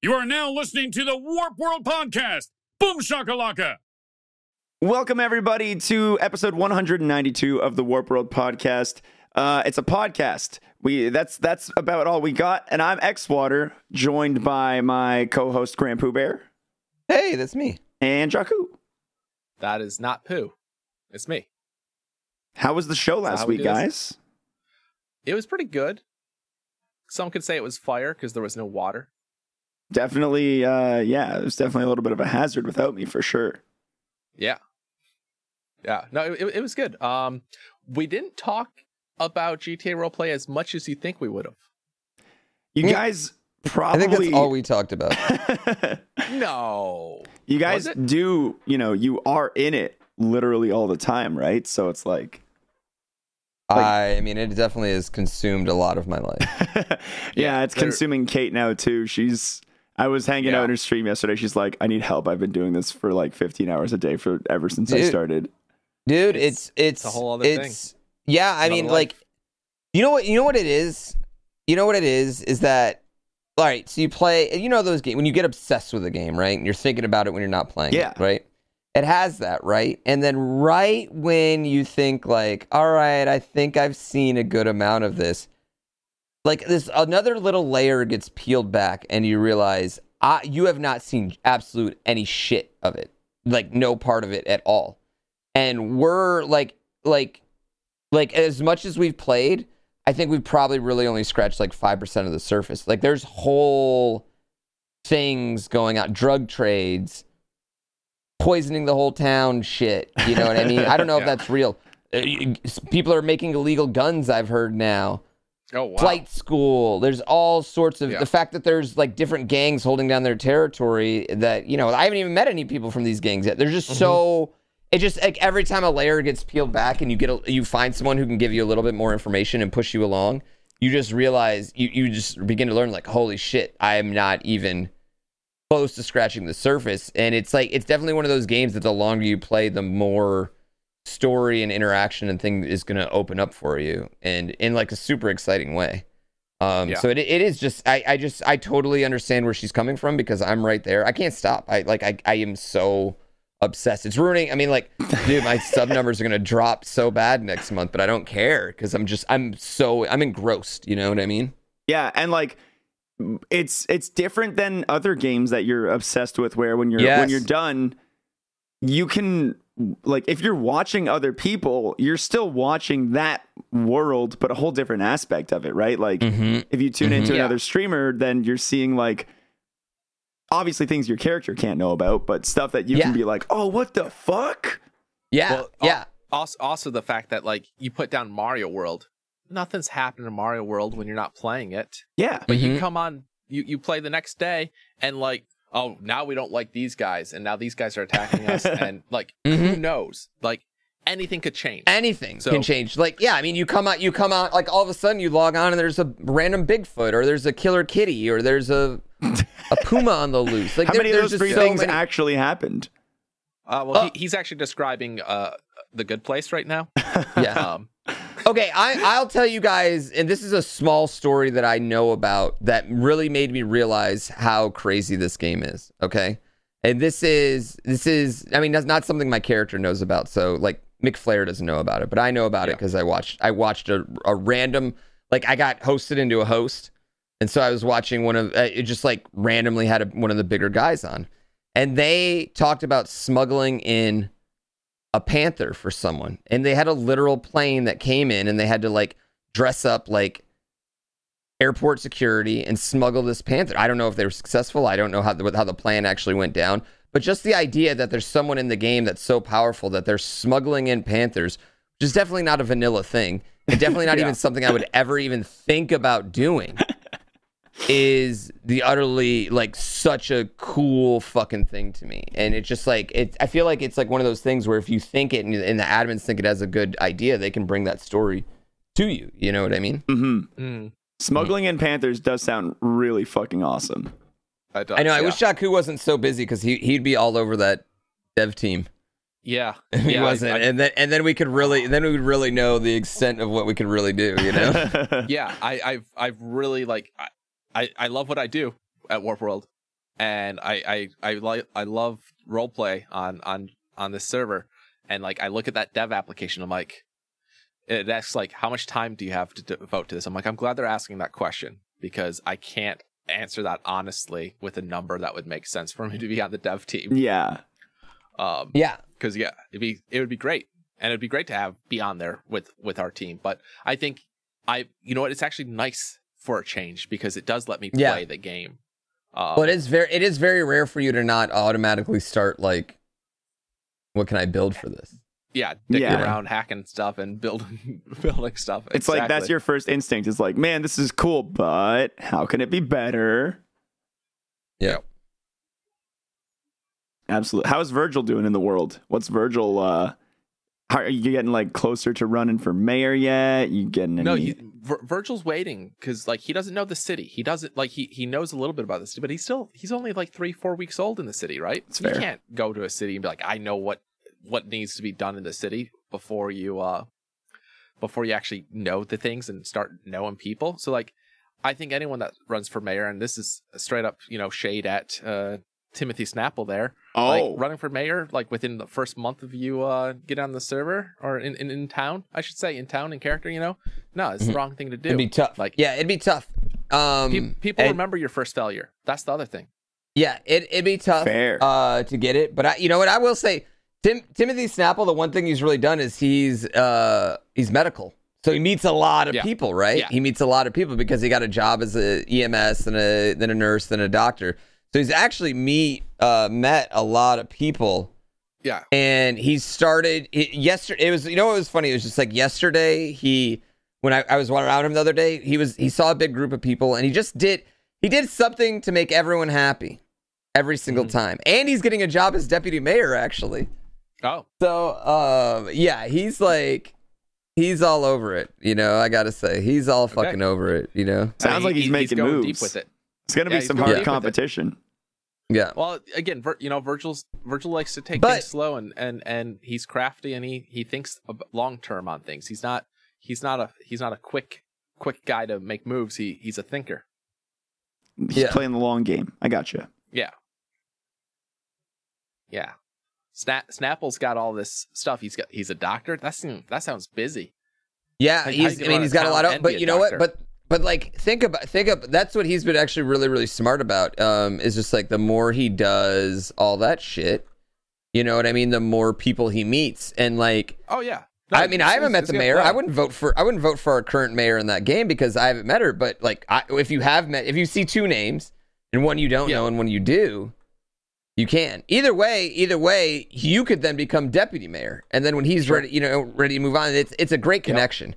You are now listening to the Warp World Podcast. Boom shakalaka. Welcome, everybody, to episode 192 of the Warp World Podcast. It's a podcast. That's about all we got. And I'm Xwater, joined by my co-host, Grand Pooh Bear. Hey, that's me. And Jakku. That is not Pooh. It's me. How was the show last week, guys? It was pretty good. Some could say it was fire because there was no water. Definitely, yeah, it was definitely a little bit of a hazard without me, for sure. Yeah. Yeah. No, it was good. We didn't talk about GTA roleplay as much as you think we would have. You guys probably... I think that's all we talked about. No. You guys do, you are in it literally all the time, right? So it's like... I mean, it definitely has consumed a lot of my life. Yeah, it's consuming Kate now, too. I was hanging out in her stream yesterday. She's like, I need help. I've been doing this for like 15 hours a day ever since I started. Dude, it's a whole other thing. Yeah, I mean, like, you know what it is? You know what it is that, all right, so you play, those games, when you get obsessed with a game, right? And you're thinking about it when you're not playing it, right? It has that, right? And then right when you think like, all right, I think I've seen a good amount of this, like another little layer gets peeled back and you realize you have not seen absolute any shit of it, like no part of it at all. And we're like as much as we've played, I think we've probably really only scratched like 5% of the surface. Like there's whole things going on, drug trades, poisoning the whole town shit. You know what I mean? I don't know if that's real. People are making illegal guns, I've heard now. Oh, wow. Flight school. There's all sorts of... The fact that there's like different gangs holding down their territory that, I haven't even met any people from these gangs yet. They're just so... It just like every time a layer gets peeled back and you find someone who can give you a little bit more information and push you along, you just realize, you just begin to learn like, holy shit, I am not even close to scratching the surface. And it's like, it's definitely one of those games that the longer you play, the more story and interaction and thing is going to open up for you, and in like a super exciting way. So it is just, I totally understand where she's coming from because I'm right there. I can't stop. I am so obsessed. It's ruining. I mean, like, dude, my sub numbers are going to drop so bad next month, but I don't care because I'm engrossed. You know what I mean? Yeah. And like, it's different than other games that you're obsessed with, where when you're done, you can, like, if you're watching other people, you're still watching that world, but a whole different aspect of it, right? Like, if you tune into another streamer, then you're seeing, like, obviously things your character can't know about, but stuff that you can be like, oh, what the fuck? Yeah, well, Also, the fact that, like, you put down Mario World, nothing's happened in Mario World when you're not playing it. Yeah. But you come on, you play the next day, and, like, oh, now we don't like these guys, and now these guys are attacking us, and like, who knows? Like, anything could change. Anything can change. Like, yeah, I mean, you come out, like, all of a sudden you log on and there's a random Bigfoot, or there's a killer kitty, or there's a puma on the loose. Like, how many of those three things actually happened? He's actually describing The Good Place right now. Yeah. Okay, I'll tell you guys, and this is a small story that I know about that really made me realize how crazy this game is, okay? And this is, I mean, that's not something my character knows about, so, like, Mick Flair doesn't know about it, but I know about it because I watched a random, like, I got hosted into a host, and so I was watching it just, like, randomly had one of the bigger guys on, and they talked about smuggling in a panther for someone, and they had a literal plane that came in, and they had to like dress up like airport security and smuggle this panther. I don't know if they were successful. I don't know how the plan actually went down, but just the idea that there's someone in the game that's so powerful that they're smuggling in panthers, which is definitely not a vanilla thing, and definitely not even something I would ever even think about doing, is the utterly, like, such a cool fucking thing to me. And it's just like, I feel like it's like one of those things where if you think it and the admins think it has a good idea, they can bring that story to you. You know what I mean? Smuggling in panthers does sound really fucking awesome. I know. I wish Jakku wasn't so busy because he'd be all over that dev team. Yeah, he wasn't, and then we could really, know the extent of what we could really do. You know? Yeah, I've really, like, I love what I do at Warp World. and I love roleplay on this server, and like I look at that dev application, I'm like, it asks like, how much time do you have to devote to this? I'm like, I'm glad they're asking that question, because I can't answer that honestly with a number that would make sense for me to be on the dev team. Yeah. Because it would be great, and it'd be great to be on there with our team. But I think you know what, it's actually nice for a change, because it does let me play the game. But it is very rare for you to not automatically start like, what can I build for this? Yeah, dicking around, hacking stuff, and building stuff. It's like, that's your first instinct. It's like, man, this is cool, but how can it be better? Yeah. Absolutely. How's Virgil doing in the world? What's Virgil? How are you getting like closer to running for mayor yet? You getting any... No, Virgil's waiting, because like he doesn't know the city. He doesn't like he knows a little bit about the city, but he's only like 3-4 weeks old in the city, right? That's you fair. Can't go to a city and be like, I know what needs to be done in the city before you actually know the things and start knowing people. So like, I think anyone that runs for mayor, and this is straight up, shade at Timothy Snapple there. Like, running for mayor, like within the first month of you get on the server, or in town, I should say, in town, in character, no, it's the wrong thing to do. It'd be tough. Like, yeah, it'd be tough. People remember your first failure. That's the other thing. Yeah, it'd be tough to get it. But you know what I will say, Timothy Snapple, the one thing he's really done is he's medical. So he meets a lot of people, right? Yeah. He meets a lot of people because he got a job as a EMS and then a nurse, then a doctor. So he's actually met a lot of people. Yeah. And he started yesterday. It was, what was funny? It was just like yesterday, when I was around him the other day, he saw a big group of people, and he did something to make everyone happy every single time. And he's getting a job as deputy mayor, actually. Oh. So he's all over it, I gotta say. He's all fucking over it, Sounds like he's making going moves. deep with it. It's gonna be some hard competition. Yeah. Well, again, Virgil likes to take things slow, and he's crafty, and he thinks long term on things. He's not a quick guy to make moves. He's a thinker. He's playing the long game. I gotcha. Yeah. Yeah. Snapple's got all this stuff. He's a doctor. That sounds busy. Yeah, he's got a lot of, but you know what? But like, think about that's what he's been actually really, really smart about. Is just like, the more he does all that shit, you know what I mean? The more people he meets, and like, oh yeah. No, I haven't met the mayor. I wouldn't vote for our current mayor in that game because I haven't met her. But like, if you see two names and one you don't know and one you do, you can. Either way, you could then become deputy mayor, and then when he's ready to move on, it's a great connection.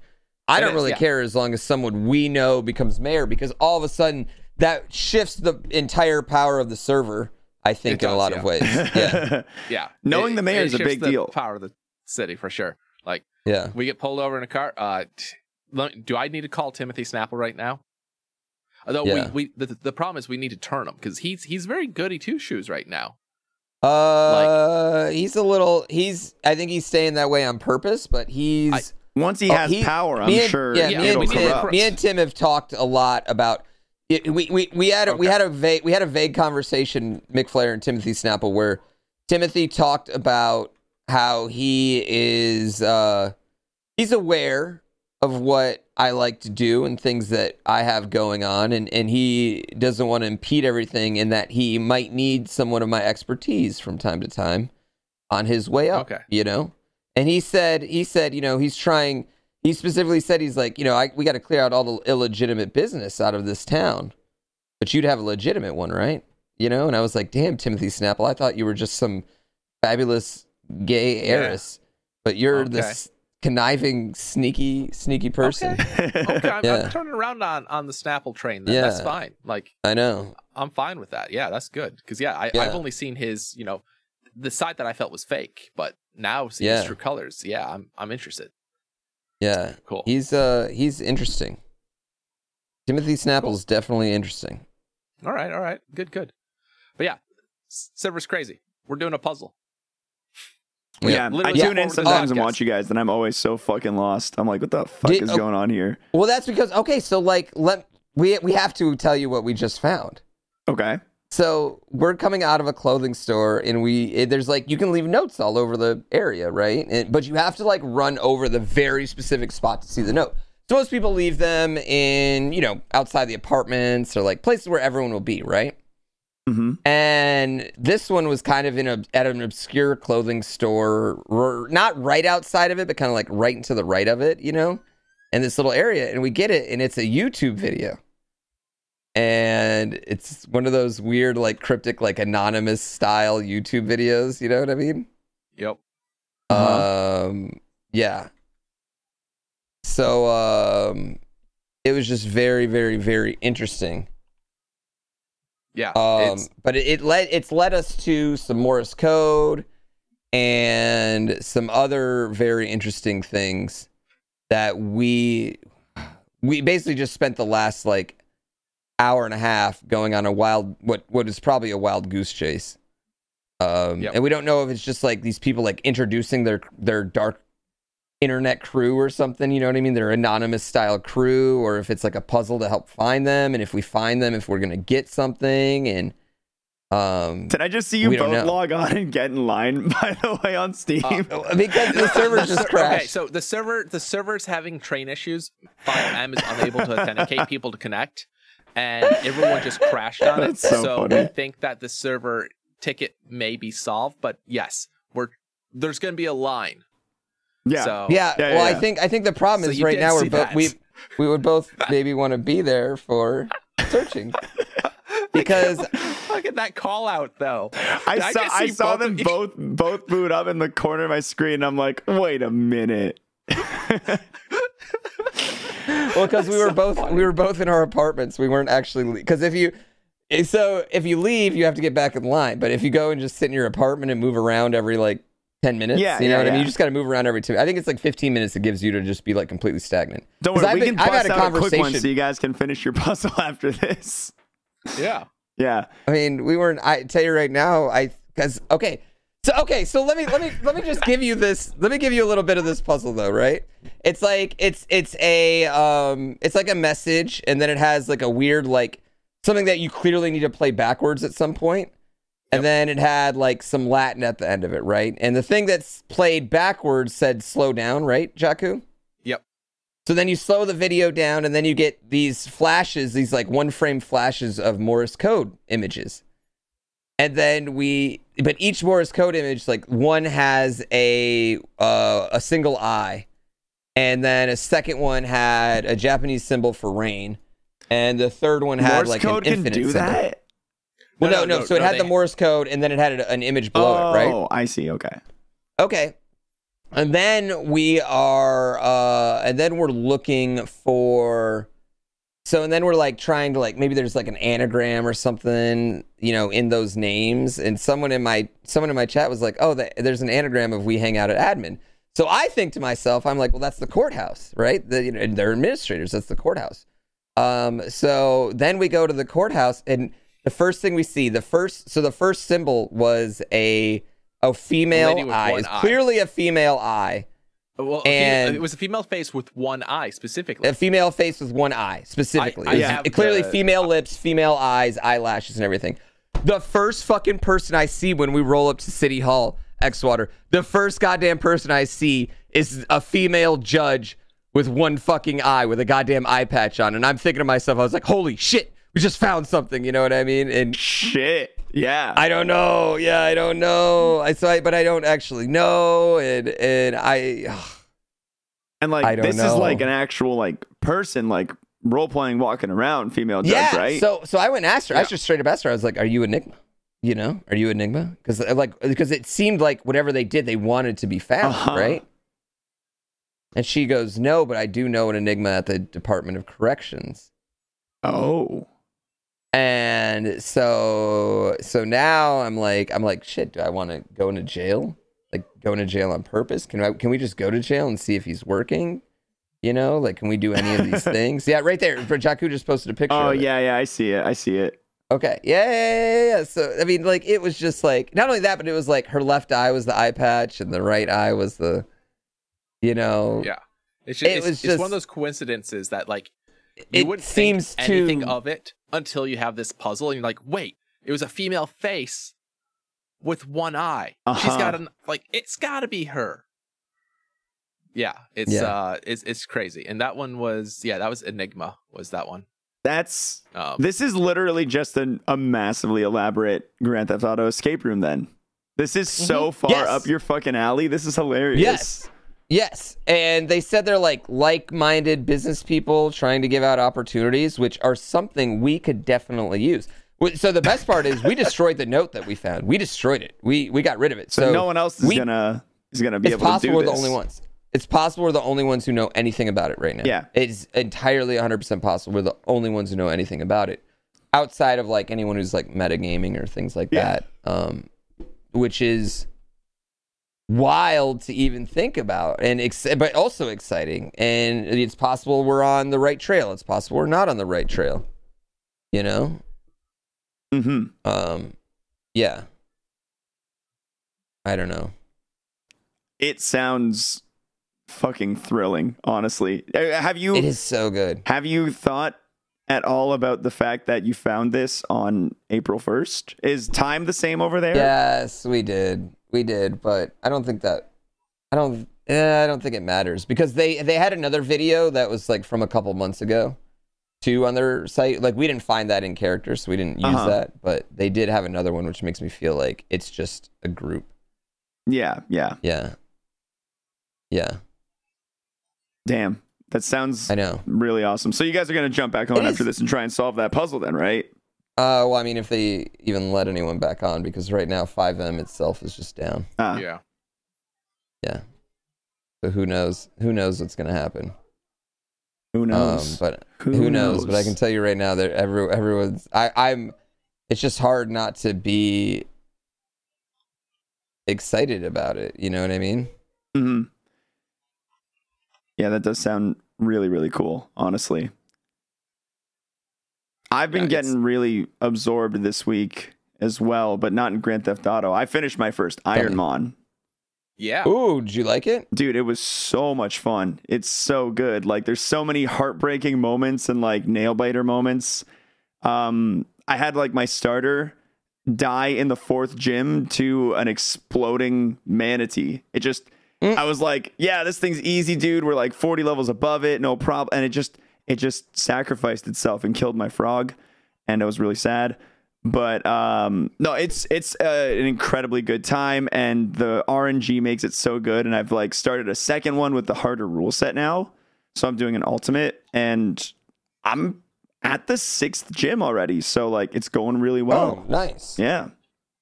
I don't really care as long as someone we know becomes mayor, because all of a sudden that shifts the entire power of the server, I think, in a lot of ways. Yeah. Yeah. Knowing the mayor is a big deal. Power of the city, for sure. Like, yeah, we get pulled over in a car. Do I need to call Timothy Snapple right now? Although the problem is we need to turn him, because he's very goody two shoes right now. I think he's staying that way on purpose, but once he has power, I'm sure it'll corrupt. Me and Tim have talked a lot about it. We had a vague conversation, Mick Flair and Timothy Snapple, where Timothy talked about how he is he's aware of what I like to do and things that I have going on, and he doesn't want to impede everything, and that he might need somewhat of my expertise from time to time on his way up. Okay. And he said, he's trying. He specifically said, he's like, we got to clear out all the illegitimate business out of this town, but you'd have a legitimate one, right? And I was like, damn, Timothy Snapple, I thought you were just some fabulous gay heiress, but you're this conniving, sneaky person. Okay. I'm turning around on the Snapple train. That's fine. Like, I know, I'm fine with that. Yeah, that's good. Because I've only seen his, the side that I felt was fake, but now seeing his true colors, I'm interested. Yeah, cool. He's interesting. Timothy Snapple's definitely interesting. All right, good. But yeah, server's crazy. We're doing a puzzle. Yeah, I tune in sometimes and watch you guys, and I'm always so fucking lost. I'm like, what the fuck is going on here? Well, that's because so like we have to tell you what we just found. Okay. So we're coming out of a clothing store, and there's like, you can leave notes all over the area, right? But you have to like run over the very specific spot to see the note. So most people leave them in, outside the apartments or like places where everyone will be, right? Mm-hmm. And this one was kind of at an obscure clothing store, not right outside of it, but kind of like right into the right of it, in this little area. And we get it, and it's a YouTube video. And it's one of those weird, like cryptic, like anonymous style YouTube videos. You know what I mean? Yep. Yeah. So, it was just very, very, very interesting. Yeah. But it's led us to some Morse code and some other very interesting things that we basically just spent the last like hour and a half going on a wild, what is probably a wild goose chase. And we don't know if it's just like these people like introducing their dark internet crew or something, you know what I mean? Their anonymous style crew, or if it's like a puzzle to help find them, and if we find them, if we're gonna get something. And did I just see you both log on and get in line, by the way, on Steam? Because the server just crashed. Okay, so the server's having train issues. 5M is unable to authenticate people to connect, and everyone just crashed on it. So we think that the server ticket may be solved, but yes, there's going to be a line. Yeah. So, Well, I think the problem is right now we would both maybe want to be there for searching. Because look at that call out though. I saw them both boot up in the corner of my screen, and I'm like, wait a minute. Well, because we were both in our apartments. We weren't actually, because if you leave, you have to get back in line. But if you go and just sit in your apartment and move around every like 10 minutes, you know what I mean? You just got to move around every 2. I think it's like 15 minutes it gives you to just be like completely stagnant. Don't worry, we can bust out a quick one so you guys can finish your puzzle after this. Yeah. Yeah. I mean, I tell you right now, so let me just give you this. Let me give you a little bit of this puzzle though, right? It's like it's like a message, and then it has like a weird like something that you clearly need to play backwards at some point. And then it had like some Latin at the end of it, right? And the thing that's played backwards said slow down, right, Jakku? Yep. So then you slow the video down, and then you get these flashes, these like 1-frame flashes of Morse code images. And then but each Morse code image, like one has a single eye, and then a second one had a Japanese symbol for rain, and the third one had like an infinite symbol. That? Well, no. So it had the Morse code, and then it had an image below it, right? Oh, I see. Okay. And then we're looking for. So, and then we're like trying to like, maybe there's like an anagram or something, in those names. And someone in my chat was like, oh, there's an anagram of "we hang out at admin." So I think to myself, I'm like, well, that's the courthouse, right? And they're administrators. That's the courthouse. So then we go to the courthouse, and the first thing we see, the first symbol was a female eye. It's clearly a female eye. Well, and it was a female face with one eye specifically. A female face with one eye specifically. Clearly female lips, female eyes, eyelashes, and everything. The first fucking person I see when we roll up to City Hall, Xwater, the first goddamn person I see is a female judge with one fucking eye with a goddamn eye patch on. And I'm thinking to myself, I was like, holy shit. We just found something, you know what I mean? And shit, yeah. I don't know. Yeah, I don't know. But I don't actually know. And like this is like an actual like person like role playing, walking around, female judge, right? So I went and asked her. I just straight up asked her. I was like, "Are you Enigma? Are you Enigma?" Because it seemed like whatever they did, they wanted to be found, right? And she goes, "No, but I do know an Enigma at the Department of Corrections." Oh. And so now I'm like, shit, do I want to go into jail? Like go into jail on purpose? Can we just go to jail and see if he's working? Like, can we do any of these things? Yeah, right there. Jakku just posted a picture. Oh, yeah, I see it. Okay. Yeah. So, I mean, like, it was just like, not only that, but it was like her left eye was the eye patch and the right eye was the, Yeah. It's one of those coincidences that, like, you wouldn't think anything of it until you have this puzzle, and you're like, wait, It was a female face with one eye. Uh-huh. She's got it's got to be her. Yeah, it's crazy. And that one was that was Enigma. Was that one? This is literally just a massively elaborate Grand Theft Auto escape room. Then this is so far up your fucking alley. This is hilarious. Yes, and they said they're like-minded business people trying to give out opportunities, which are something we could definitely use. So the best part is we destroyed the note that we found. We destroyed it. We got rid of it. So no one else is gonna be able to do this. It's possible we're the only ones. It's possible we're the only ones who know anything about it right now. Yeah, it's entirely 100% possible we're the only ones who know anything about it, outside of like anyone who's like metagaming or things like that, which is wild to even think about, and but also exciting. And it's possible we're on the right trail. It's possible we're not on the right trail. You know. Yeah. I don't know. It sounds fucking thrilling, honestly. It is so good. Have you thought at all about the fact that you found this on April 1st? Is time the same over there? Yes, we did, but I don't think it matters, because they had another video that was like from a couple months ago too on their site. Like, we didn't find that in character, so we didn't use that, but they did have another one, which makes me feel like it's just a group. Yeah. Damn, that sounds really awesome. So you guys are going to jump back on after this and try and solve that puzzle then, right? Well, I mean, if they even let anyone back on, because right now 5M itself is just down. Yeah. So who knows? Who knows what's going to happen? Who knows? But who knows? But I can tell you right now that everyone's. I'm. It's just hard not to be excited about it. You know what I mean? Mm-hmm. Yeah, that does sound really, really cool, honestly. I've been getting really absorbed this week as well, but not in Grand Theft Auto. I finished my first Iron Man. Yeah. Ooh, did you like it? Dude, it was so much fun. It's so good. Like, there's so many heartbreaking moments and like nail biter moments. I had like my starter die in the 4th gym to an exploding manatee. It just... I was like, yeah, this thing's easy, dude. We're like 40 levels above it, no problem. And it just sacrificed itself and killed my frog, and it was really sad. But no, it's an incredibly good time, and the RNG makes it so good. And I've like started a second one with the harder rule set now, so I'm doing an ultimate, and I'm at the 6th gym already. So like, it's going really well. Oh, nice. Yeah,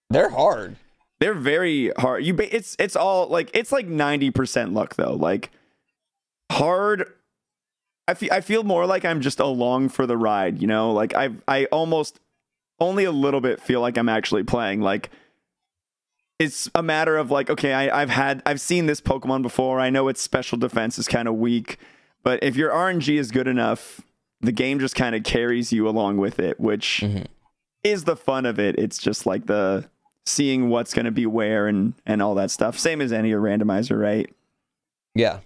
they're hard. They're very hard. It's all like, it's like 90% luck though. Like, hard. I feel more like I'm just along for the ride, you know? Like, I almost only a little bit feel like I'm actually playing. Like, it's a matter of like, okay, I've seen this Pokemon before. I know its special defense is kind of weak, but if your RNG is good enough, the game just kind of carries you along with it, which is the fun of it. It's just like the seeing what's going to be where and all that stuff. Same as any randomizer, right? Yeah.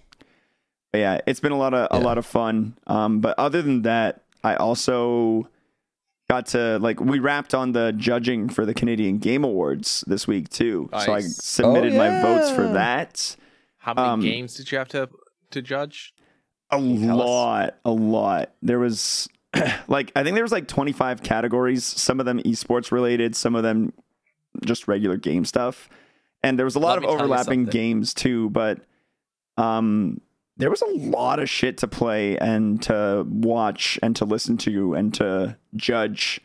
But yeah, it's been a lot of fun. But other than that, I also got to, like, we wrapped on the judging for the Canadian Game Awards this week too. Nice. So I submitted my votes for that. How many games did you have to judge? A lot. There was like, I think there was like 25 categories, some of them esports related, some of them just regular game stuff, and there was a lot of overlapping games too, but there was a lot of shit to play and to watch and to listen to and to judge.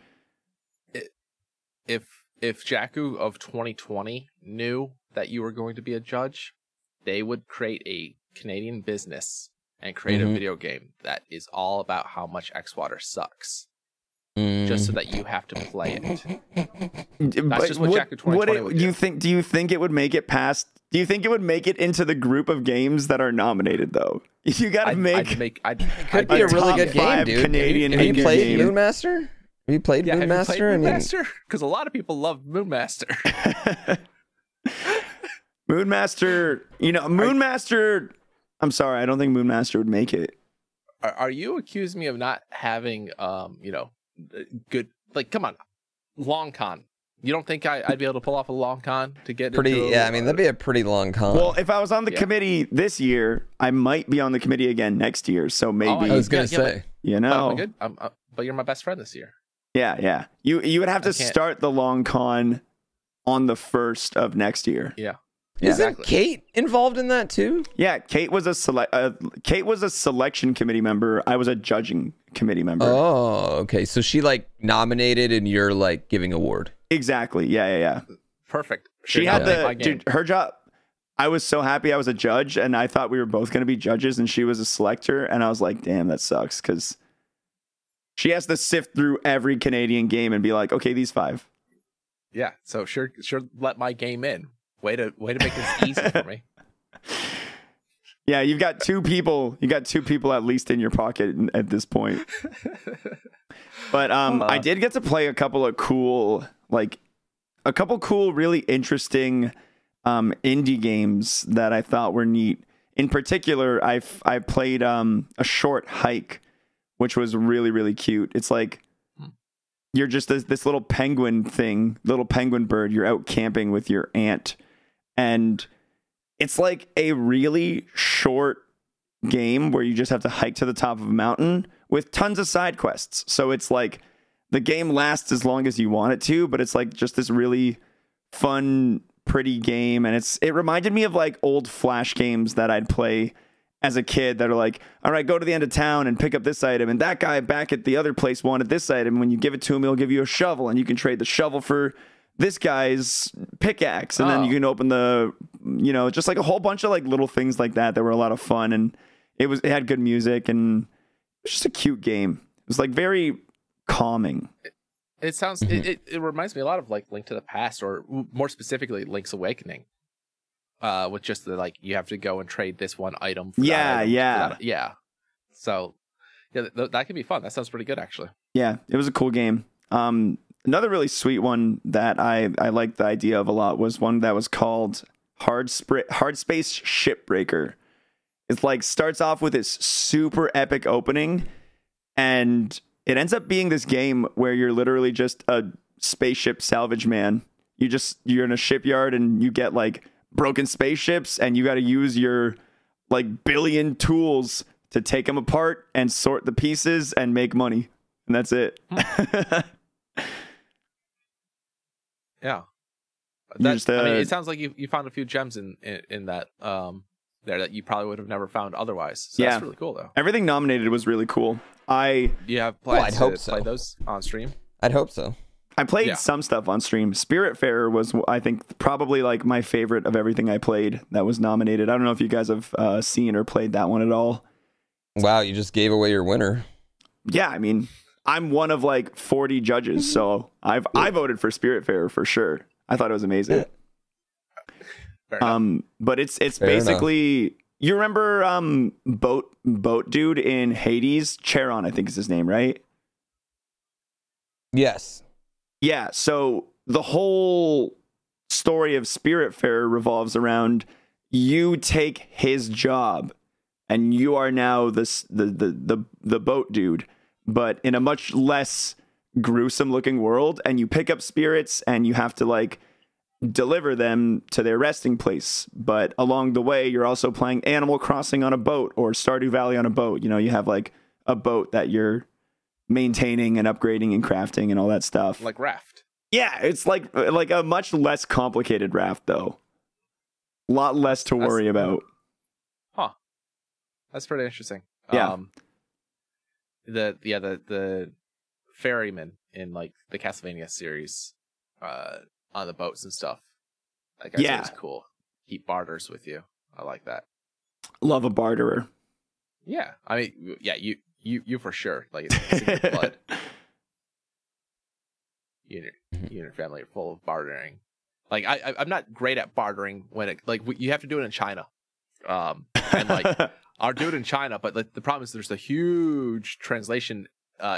If Jakku of 2020 knew that you were going to be a judge, they would create a Canadian business and create a video game that is all about how much X-Water sucks. Just so that you have to play it. That's just what Jakku 2020 would do. Do you think it would make it past? Do you think it would make it into the group of games that are nominated though? You got to make. It could be a really good game, dude. Canadian have you played Moonmaster? Have you played Moonmaster? Moonmaster? Because a lot of people love Moonmaster. Moonmaster, Moonmaster. I'm sorry, I don't think Moonmaster would make it. Are you accusing me of not having, good? Like, come on, long con. You don't think I'd be able to pull off a long con to get pretty? Into I mean, that'd be a pretty long con. Well, if I was on the committee this year, I might be on the committee again next year. So maybe I was gonna say, you know, good. But you're my best friend this year. Yeah. You would have to start the long con on the 1st of next year. Yeah. Isn't Kate involved in that too? Yeah, Kate was a selection committee member. I was a judging committee member. Oh, okay. So she like nominated, and you're like giving award. Exactly. Yeah. Perfect. She had her job. I was so happy I was a judge, and I thought we were both going to be judges, and she was a selector, and I was like, damn, that sucks, because she has to sift through every Canadian game and be like, okay, these 5. Yeah. So sure. Let my game in. Way to make this easy for me. Yeah, you've got 2 people. You got 2 people at least in your pocket at this point. But I did get to play a couple of cool, really interesting indie games that I thought were neat. In particular, I played a short hike, which was really, really cute. It's like you're just this little penguin bird. You're out camping with your aunt. And it's like a really short game where you just have to hike to the top of a mountain with tons of side quests. So it's like the game lasts as long as you want it to, but it's like just this really fun, pretty game. And it reminded me of like old Flash games that I'd play as a kid that are like, all right, go to the end of town and pick up this item. And that guy back at the other place wanted this item. When you give it to him, he'll give you a shovel, and you can trade the shovel for this guy's pickaxe, and then you can open the, just like a whole bunch of like little things like that were a lot of fun, and it had good music, and it was just a cute game. It was like very calming. It sounds it reminds me a lot of like Link to the Past, or more specifically Link's Awakening, with just the like you have to go and trade this one item. For that item, yeah. So that could be fun. That sounds pretty good, actually. Yeah, it was a cool game. Another really sweet one that I liked the idea of a lot was one that was called Hard Space Shipbreaker. It's like starts off with this super epic opening, and it ends up being this game where you're literally just a spaceship salvage man. You're in a shipyard, and you get like broken spaceships, and you got to use your like billion tools to take them apart and sort the pieces and make money, and that's it. Yeah, it sounds like you found a few gems in that there that you probably would have never found otherwise. So that's really cool, though. Everything nominated was really cool. Do you have plans to play those on stream? I'd hope so. I played some stuff on stream. Spiritfarer was, I think, probably like my favorite of everything I played that was nominated. I don't know if you guys have seen or played that one at all. Wow, you just gave away your winner. Yeah, I mean, I'm one of like 40 judges, so I voted for Spiritfarer for sure. I thought it was amazing. But it's basically enough. You remember boat dude in Hades? Charon, I think is his name, right? Yes. Yeah, so the whole story of Spiritfarer revolves around you take his job and you are now the boat dude, but in a much less gruesome looking world, and you pick up spirits and you have to like deliver them to their resting place. But along the way, you're also playing Animal Crossing on a boat or Stardew Valley on a boat. You know, you have like a boat that you're maintaining and upgrading and crafting and all that stuff. Like Raft. Yeah, it's like a much less complicated Raft, though. A lot less to worry about. Huh. That's pretty interesting. Yeah. The ferryman in like the Castlevania series, on the boats and stuff. That guy's was cool. He barters with you. I like that. Love a barterer. Yeah, I mean, yeah, you for sure. Like it's in your blood. You and your family are full of bartering. Like I'm not great at bartering when it you have to do it in China, and like I'll do it in China, but like, the problem is there's a huge translation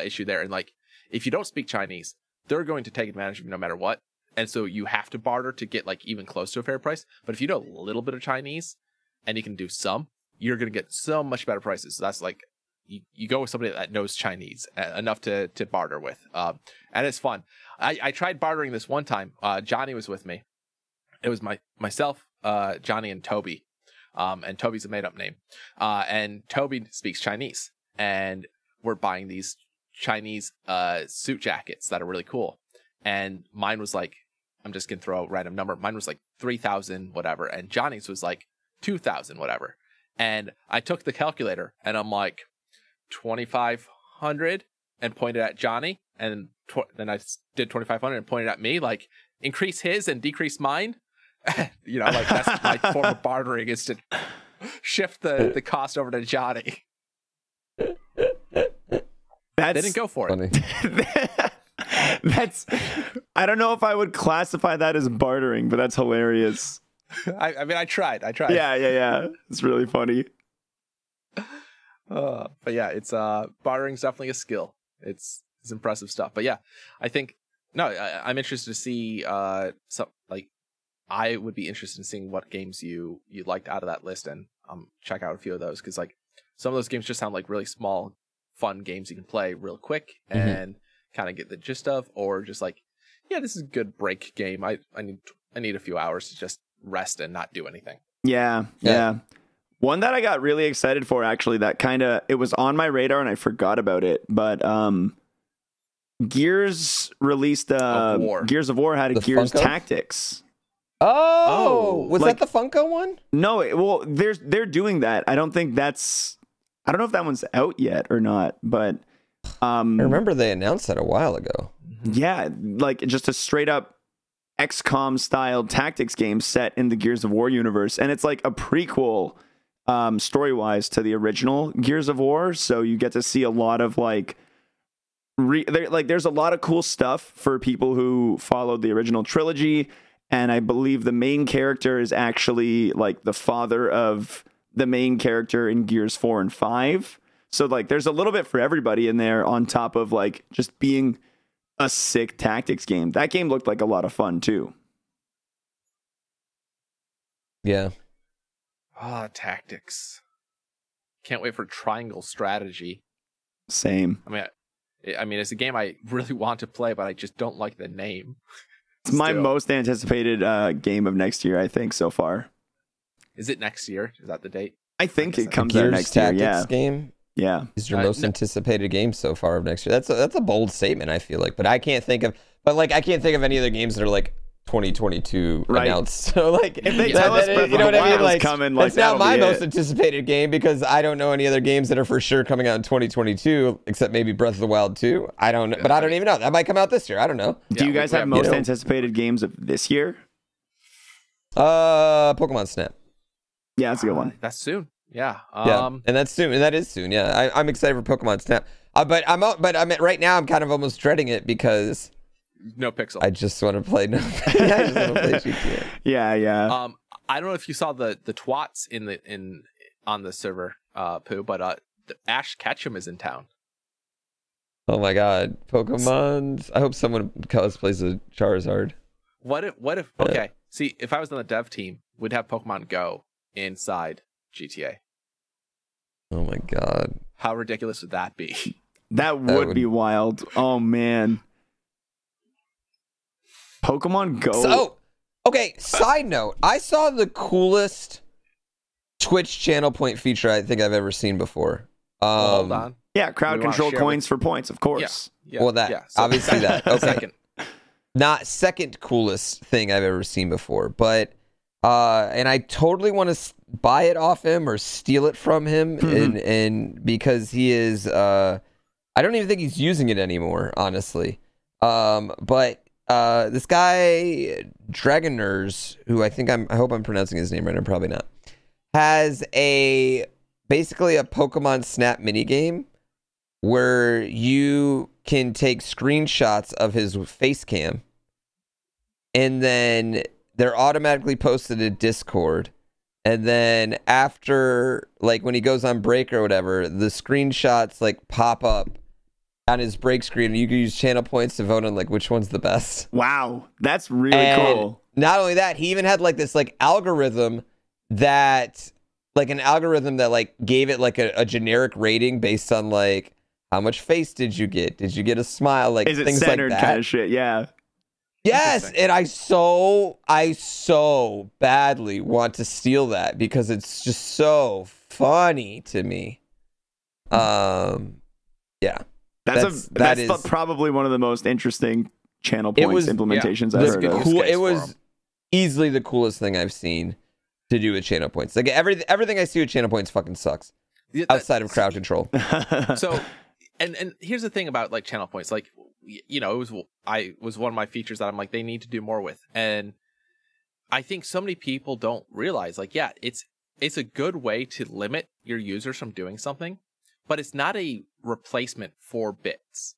issue there, and like if you don't speak Chinese, they're going to take advantage of you no matter what, and so you have to barter to get like even close to a fair price. But if you know a little bit of Chinese and you can do some, you're gonna get so much better prices. So that's like you go with somebody that knows Chinese enough to barter with, and it's fun. I tried bartering this one time. Johnny was with me. It was myself, Johnny, and Toby. And Toby's a made-up name. And Toby speaks Chinese, and we're buying these Chinese suit jackets that are really cool. And mine was like, I'm just gonna throw a random number. Mine was like 3,000 whatever, and Johnny's was like 2,000 whatever. And I took the calculator, and I'm like 2,500, and pointed at Johnny, and then I did 2,500 and pointed at me, like increase his and decrease mine. You know, like that's my form of bartering, is to shift the cost over to Johnny. They didn't go for it. That's, I don't know if I would classify that as bartering, but that's hilarious. I mean, I tried. Yeah. It's really funny. But yeah, it's bartering's definitely a skill. It's impressive stuff. But yeah, I think I'm interested to see I would be interested in seeing what games you liked out of that list, and check out a few of those, because like some of those games just sound like really small, fun games you can play real quick and kind of get the gist of, or just like, yeah, this is a good break game. I need a few hours to just rest and not do anything. Yeah. One that I got really excited for, actually, that it was on my radar and I forgot about it, but Gears released Gears of War had a Gears Funko? Tactics. Oh, was like, that the Funko one? No, well, they're doing that. I don't know if that one's out yet or not, but I remember they announced that a while ago. Yeah, like just a straight up XCOM style tactics game set in the Gears of War universe, and it's like a prequel story wise to the original Gears of War, so you get to see a lot of like there's a lot of cool stuff for people who followed the original trilogy. And I believe the main character is actually like the father of the main character in Gears 4 and 5. So like there's a little bit for everybody in there, on top of like just being a sick tactics game. That game looked like a lot of fun too. Yeah. Tactics. Can't wait for Triangle Strategy. Same. I mean, it's a game I really want to play, but I just don't like the name. It's my most anticipated game of next year, I think, so far. Is it next year? Is that the date? I think it comes Gears out next year. Tactics Yeah. game. Yeah. Is your most anticipated game so far of next year? That's a bold statement, I feel like, but I can't think of any other games that are like 2022 announced. So like, if they tell us, you know what I mean? Like, coming, like, it's not my most anticipated game, because I don't know any other games that are for sure coming out in 2022, except maybe Breath of the Wild 2. I don't know, but I don't even know. That might come out this year. I don't know. Do you guys have most anticipated games of this year? Pokemon Snap. Yeah, that's a good one. That's soon. Yeah. And that's soon. And that is soon. Yeah, I'm excited for Pokemon Snap. But right now I'm kind of almost dreading it, because no Pixel. I just want to play. I just want to play GTA. Yeah. I don't know if you saw the twats on the server, Pooh, but Ash Ketchum is in town. Oh my God, Pokemon! I hope someone cosplays a Charizard. What if? Okay, see, if I was on the dev team, we'd have Pokemon Go inside GTA. Oh my God, how ridiculous would that be? That would be wild. Oh man. Pokemon Go. So, okay, side note, I saw the coolest Twitch channel point feature I think I've ever seen before. Hold on. Yeah, crowd control coins for points, of course. Yeah. Well, obviously that. Okay. Second. Not second coolest thing I've ever seen before, but and I totally want to buy it off him or steal it from him, and because he is I don't even think he's using it anymore, honestly. But this guy Dragoners, who I hope I'm pronouncing his name right, I'm probably not, has basically a Pokemon Snap minigame where you can take screenshots of his face cam, and then they're automatically posted to Discord, and then after, like, when he goes on break or whatever, the screenshots like pop up on his break screen, and you can use channel points to vote on like which one's the best. Wow, that's really cool. Not only that, he even had like this like algorithm that like an algorithm that like gave it like a generic rating based on like how much face did you get? Did you get a smile? Like is it things centered like that. kind of shit? Yeah. Yes, and I so badly want to steal that because it's just so funny to me. Yeah. That's probably one of the most interesting channel points implementations I've heard of. It was easily the coolest thing I've seen to do with channel points. Like everything I see with channel points fucking sucks. Outside of crowd control. So, and here's the thing about like channel points. Like, you know, it was one of my features that I'm like, they need to do more with. And I think so many people don't realize, like, yeah, it's a good way to limit your users from doing something, but it's not a replacement for bits.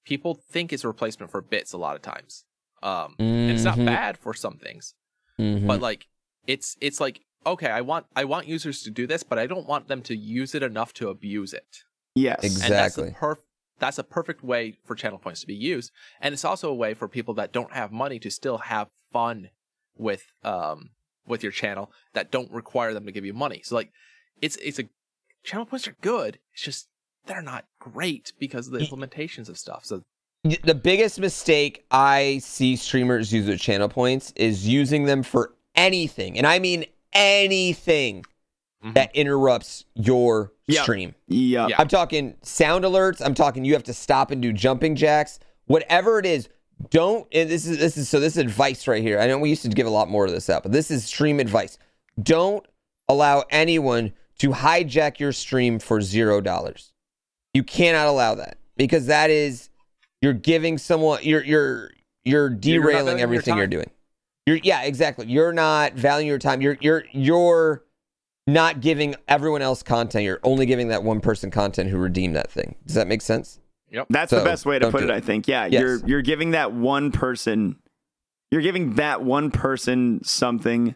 People think it's a replacement for bits a lot of times. And it's not bad for some things, but like, it's like, okay, I want users to do this, but I don't want them to use it enough to abuse it. Yes, exactly. And that's a perfect way for channel points to be used, and it's also a way for people that don't have money to still have fun with your channel that don't require them to give you money. So like, it's a channel points are good. It's just they're not great because of the implementations of stuff. So the biggest mistake I see streamers use with channel points is using them for anything, and I mean anything that interrupts your stream. Yeah. I'm talking sound alerts. I'm talking you have to stop and do jumping jacks. Whatever it is, don't. And this is advice right here. I know we used to give a lot more of this out, but this is stream advice. Don't allow anyone to hijack your stream for $0. You cannot allow that because that is you're giving someone you're derailing everything you're doing. Exactly. You're not valuing your time. You're not giving everyone else content. You're only giving that one person content who redeemed that thing. Does that make sense? Yep. That's the best way to put it, I think. Yeah, yes. You're giving that one person something,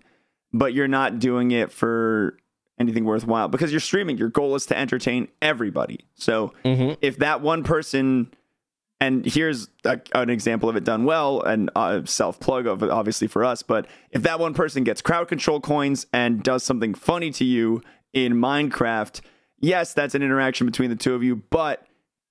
but you're not doing it for anything worthwhile because you're streaming. Your goal is to entertain everybody. So if that one person, and here's an example of it done well, and self-plug of it, obviously for us, but if that one person gets crowd control coins and does something funny to you in Minecraft, yes, that's an interaction between the two of you, but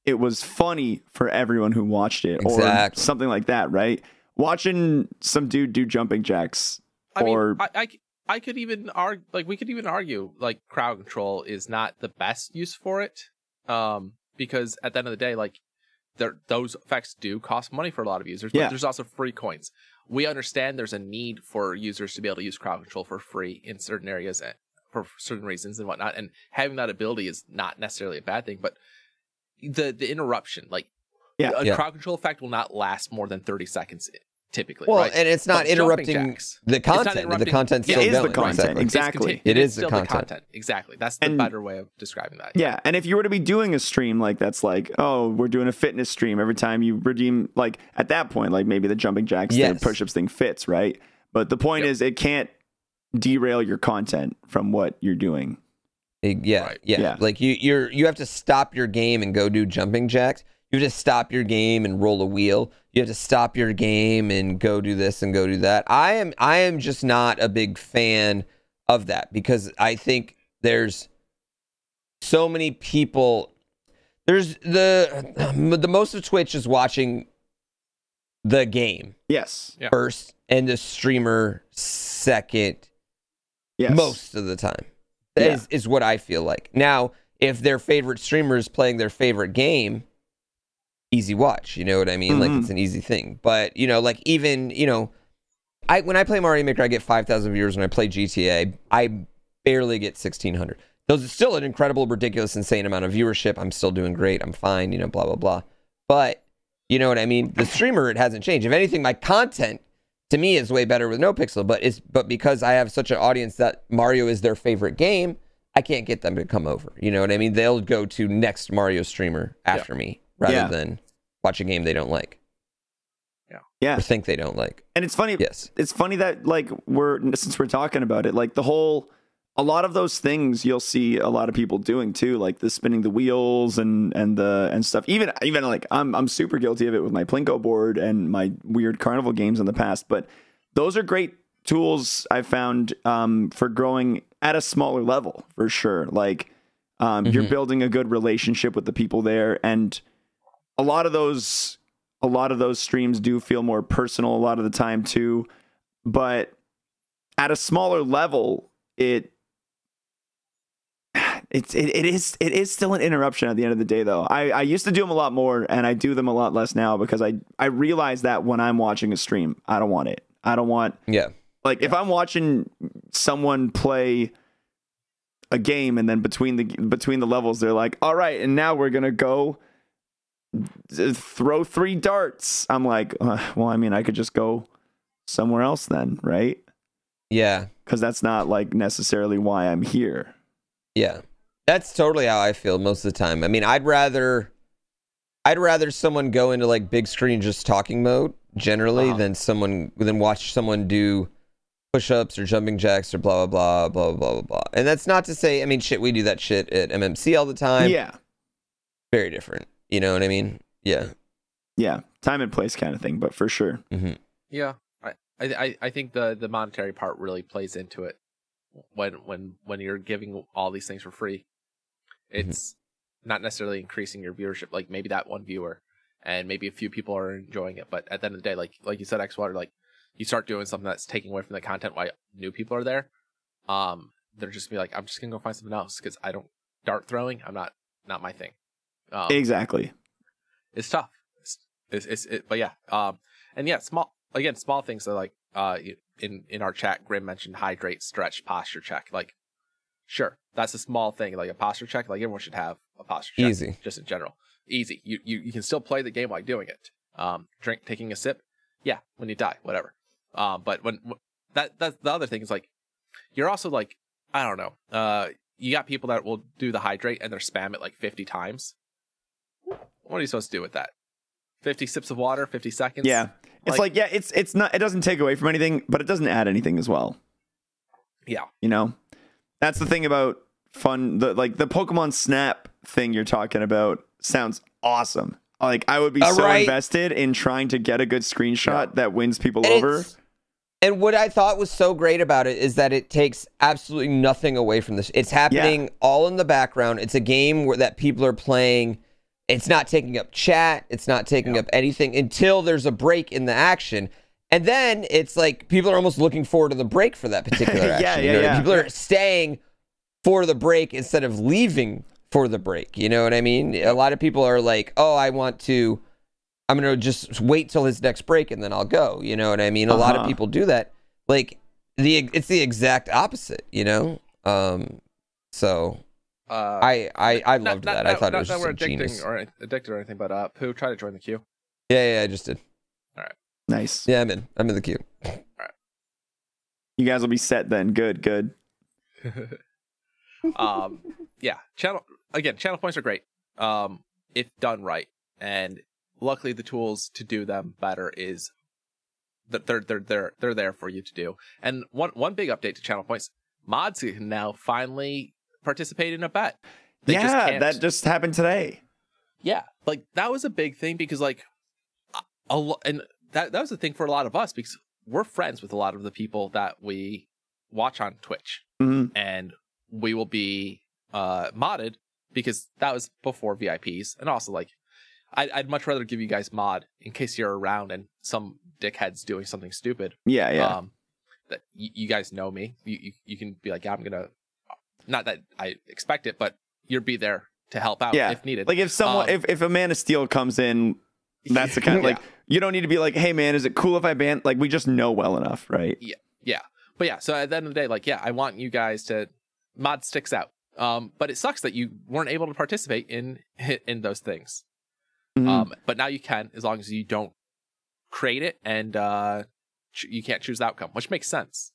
it was funny for everyone who watched it, or something like that, right? Watching some dude do jumping jacks, I could even argue, like we could even argue, like crowd control is not the best use for it, because at the end of the day, like those effects do cost money for a lot of users, but there's also free coins. We understand there's a need for users to be able to use crowd control for free in certain areas for certain reasons and whatnot, and having that ability is not necessarily a bad thing, but the interruption, like a crowd control effect will not last more than 30 seconds typically. Well, right? and it's not interrupting the content. The content's still going. The content. Exactly. It is the content. Exactly. That's the better way of describing that. Yeah, and if you were to be doing a stream like that's like, oh, we're doing a fitness stream, every time you redeem, like at that point, like maybe the jumping jacks, the push-ups thing fits, right? But the point is, it can't derail your content from what you're doing. Like you have to stop your game and go do jumping jacks. You have to stop your game and roll a wheel. You have to stop your game and go do this and go do that. I am just not a big fan of that because I think there's so many people. There's the most of Twitch is watching the game. Yes. First and the streamer second. Yes. Most of the time. Is what I feel like. Now, if their favorite streamer is playing their favorite game, easy watch, you know what I mean? Like it's an easy thing. But, you know, like even, you know, when I play Mario Maker, I get 5,000 viewers. When I play GTA, I barely get 1,600. Those are still an incredible, ridiculous, insane amount of viewership. I'm still doing great. I'm fine, you know, blah, blah, blah. But, you know what I mean? The streamer, it hasn't changed. If anything, my content to me is way better with NoPixel, but because I have such an audience that Mario is their favorite game, I can't get them to come over. You know what I mean? They'll go to next Mario streamer after me rather than watch a game they don't like. Yeah. Or think they don't like. And it's funny. Yes. It's funny that like since we're talking about it, like a lot of those things you'll see a lot of people doing too, like the spinning the wheels and stuff. Even like I'm super guilty of it with my Plinko board and my weird carnival games in the past. But those are great tools I found for growing at a smaller level for sure. Like you're building a good relationship with the people there, and a lot of those streams do feel more personal a lot of the time too. But at a smaller level, it is still an interruption at the end of the day, though. I used to do them a lot more, and I do them a lot less now because I realize that when I'm watching a stream, I don't want it. I don't want if I'm watching someone play a game and then between the levels they're like, all right, and now we're gonna go throw 3 darts. I'm like, well, I mean, I could just go somewhere else then, right? Yeah, because that's not like necessarily why I'm here. Yeah, that's totally how I feel most of the time. I mean, I'd rather someone go into like big screen just talking mode generally than watch someone do push-ups or jumping jacks or blah blah blah blah blah blah blah. And that's not to say, I mean, shit, we do that shit at MMC all the time. Yeah, very different. You know what I mean? Yeah, time and place kind of thing, but for sure. Yeah, I think the monetary part really plays into it. When you're giving all these things for free, it's not necessarily increasing your viewership. Like maybe that one viewer, and maybe a few people are enjoying it. But at the end of the day, like you said, Xwater, like you start doing something that's taking away from the content while new people are there. They're just gonna be like, I'm just gonna go find something else because I don't dart throwing. I'm not my thing. Exactly. It's tough. But yeah. And yeah, small things are like in our chat, Grim mentioned hydrate, stretch, posture check. Like, sure, that's a small thing, like a posture check. Like everyone should have a posture check. Easy, just in general, easy. You can still play the game while doing it. Taking a sip, yeah, when you die, whatever. But when that's the other thing is like, you're also like, I don't know. You got people that will do the hydrate and they're spam it like 50 times. What are you supposed to do with that? 50 sips of water, 50 seconds. Yeah. It's like it's not, it doesn't take away from anything, but it doesn't add anything as well. Yeah. You know, that's the thing about fun. The Pokemon Snap thing you're talking about sounds awesome. Like I would be invested in trying to get a good screenshot that wins people over. And what I thought was so great about it is that it takes absolutely nothing away from this. It's happening all in the background. It's a game that people are playing. It's not taking up chat. It's not taking up anything until there's a break in the action. And then it's like people are almost looking forward to the break for that particular action. People are staying for the break instead of leaving for the break. You know what I mean? A lot of people are like, oh, I'm going to just wait till his next break and then I'll go. You know what I mean? A lot of people do that. Like it's the exact opposite, you know? I loved that. I thought it was just genius. Addicted or anything, but Pooh, try to join the queue. Yeah, I just did. All right. Nice. Yeah, I'm in the queue. All right. You guys will be set then. Good. Yeah. Channel points are great. If done right. And luckily the tools to do them better is that they're there for you to do. And one big update to channel points, mods can now finally participate in a bet. That just happened today. Yeah, like that was a big thing because like and that was a thing for a lot of us because we're friends with a lot of the people that we watch on Twitch, and we will be modded because that was before VIPs, and also like I'd much rather give you guys mod in case you're around and some dickhead's doing something stupid. Yeah. That you guys know me. You can be like, yeah, I'm gonna. Not that I expect it, but you'll be there to help out if needed. Like if someone, if a Man of Steel comes in, that's the kind of like, you don't need to be like, hey man, is it cool if I ban? Like we just know well enough, right? Yeah. But yeah, so at the end of the day, like, yeah, I want you guys to mod sticks out. But it sucks that you weren't able to participate in those things. But now you can, as long as you don't create it and you can't choose the outcome, which makes sense.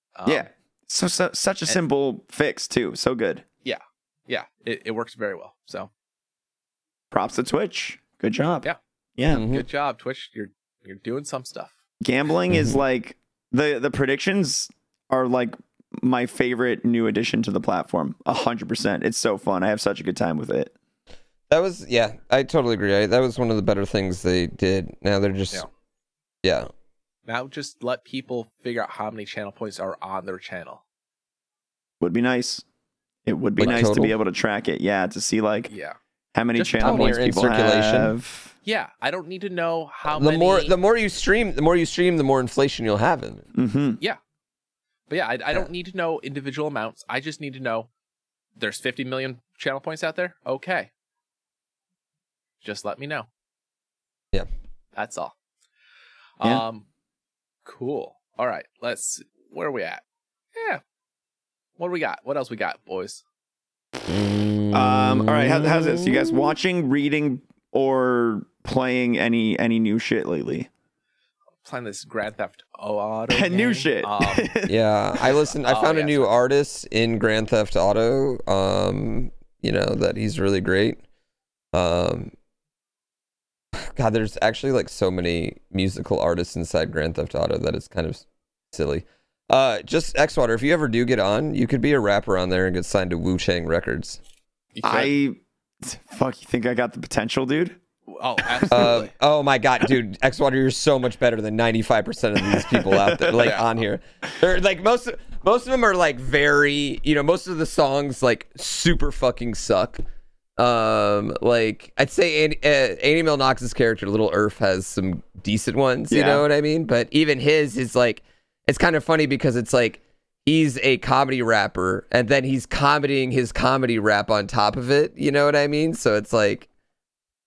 So such a simple fix too. So good. Yeah. It works very well. So props to Twitch. Good job. Yeah. Good job, Twitch. You're doing some stuff. Gambling is like the predictions are like my favorite new addition to the platform. 100%. It's so fun. I have such a good time with it. That was I totally agree. That was one of the better things they did. Now they're just Now just let people figure out how many channel points are on their channel. Would be nice. It would be nice to be able to track it. Yeah, to see like how many channel points people have. Yeah, I don't need to know how the many. The more you stream, the more inflation you'll have in it. Mm-hmm. Yeah, but yeah, I don't need to know individual amounts. I just need to know there's 50 million channel points out there. Okay, just let me know. Yeah, that's all. Yeah. Cool. All right, where are we at? Yeah. What do we got? What else we got, boys? All right, how's this? You guys watching, reading, or playing any new shit lately? Playing this Grand Theft Auto new shit. Yeah, I found a new artist in Grand Theft Auto. You know that he's really great. God, there's actually like so many musical artists inside Grand Theft Auto that it's kind of silly. Just Xwater, if you ever do get on, you could be a rapper on there and get signed to Wu-Chang Records. You think I got the potential, dude? Oh, absolutely. Oh my God, dude, Xwater, you're so much better than 95% of these people out there, like on here. They're like most of them are like very, most of the songs like super fucking suck. Like I'd say Andy Milnox's character, Little Earth, has some decent ones. You know what I mean? But even his is like, it's kind of funny because it's like he's a comedy rapper and then he's comedying his comedy rap on top of it. You know what I mean? So it's like,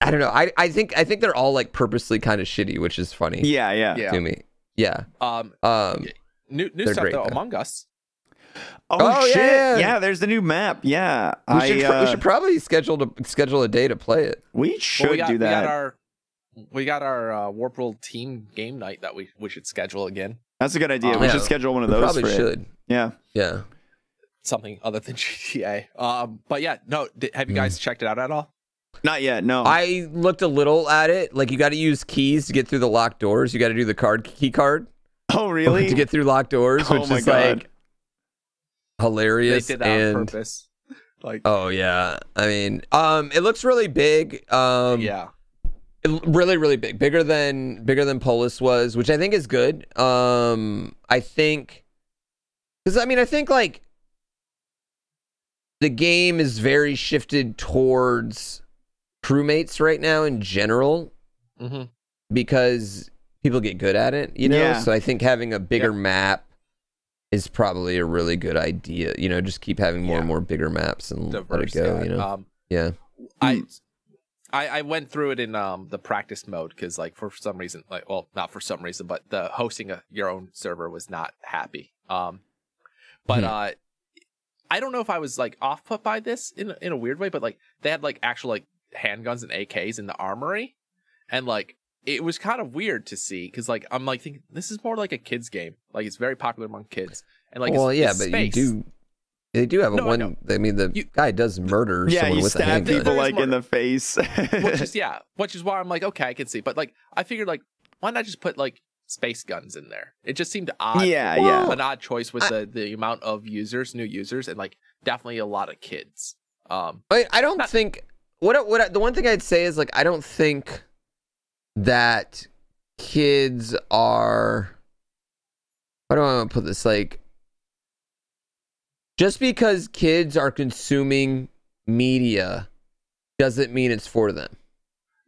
I don't know. I think they're all like purposely kind of shitty, which is funny. Yeah. To me. Yeah. New stuff great, though. though. Among Us. Oh shit! Yeah, there's the new map. Yeah, we should probably schedule a day to play it. We should do that. We got our Warp World team game night that we should schedule again. That's a good idea. We should schedule one of those. Probably should. Yeah. Something other than GTA. But yeah, no. Have you guys checked it out at all? Not yet. No. I looked a little at it. Like you got to use keys to get through the locked doors. You got to do the key card. Oh really? To get through locked doors, which is like hilarious. They did that on purpose. Like, oh yeah. I mean, it looks really big. Yeah. Really, really big. Bigger than Polis was, which I think is good. I think like the game is very shifted towards crewmates right now in general, because people get good at it, So I think having a bigger map is probably a really good idea. Just keep having more and more bigger maps and diverse, let it go. I went through it in the practice mode because, like, for some reason, not for some reason, but the hosting your own server was not happy. But I don't know if I was like off put by this in a weird way, but like they had like actual like handguns and AKs in the armory, and like it was kind of weird to see because like I'm like thinking this is more like a kids game, like it's very popular among kids, and like it's but space. They do have one. I mean, the guy does murder someone with a handgun. People like in the face. which is why I'm like, okay, I can see. But like, I figured like, why not just put like space guns in there? It just seemed odd. An odd choice with the amount of new users, and like definitely a lot of kids. I don't think the one thing I'd say is like I don't think that kids are. How do I want to put this? Like, just because kids are consuming media doesn't mean it's for them.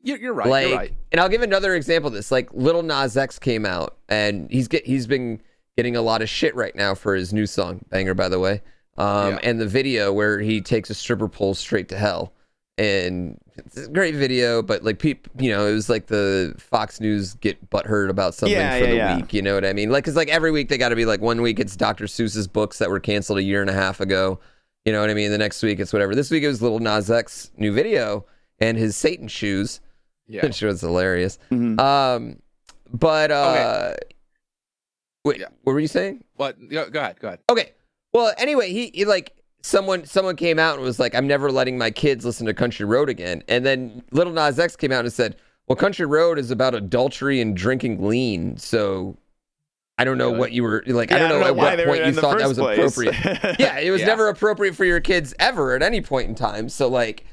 You're right. Like, you're right. And I'll give another example of this. Like, Lil Nas X came out, and he's been getting a lot of shit right now for his new song, banger by the way. And the video where he takes a stripper pole straight to hell, and it's a great video. But like, it was like the Fox News get butthurt about something for the week. You know what I mean? Like, cause like every week they got to be like, one week it's Dr. Seuss's books that were canceled a year and a half ago. You know what I mean? The next week it's whatever. This week it was Lil Nas X new video and his Satan shoes. Yeah, which was hilarious. Mm-hmm. Wait, what were you saying? What? Go ahead. Okay. Well, anyway, he like someone came out and was like, I'm never letting my kids listen to Country Road again. And then Lil Nas X came out and said, well, Country Road is about adultery and drinking lean. So I don't know what you were like. I don't know at what point you thought that was appropriate. Yeah, it was never appropriate for your kids ever at any point in time. So like,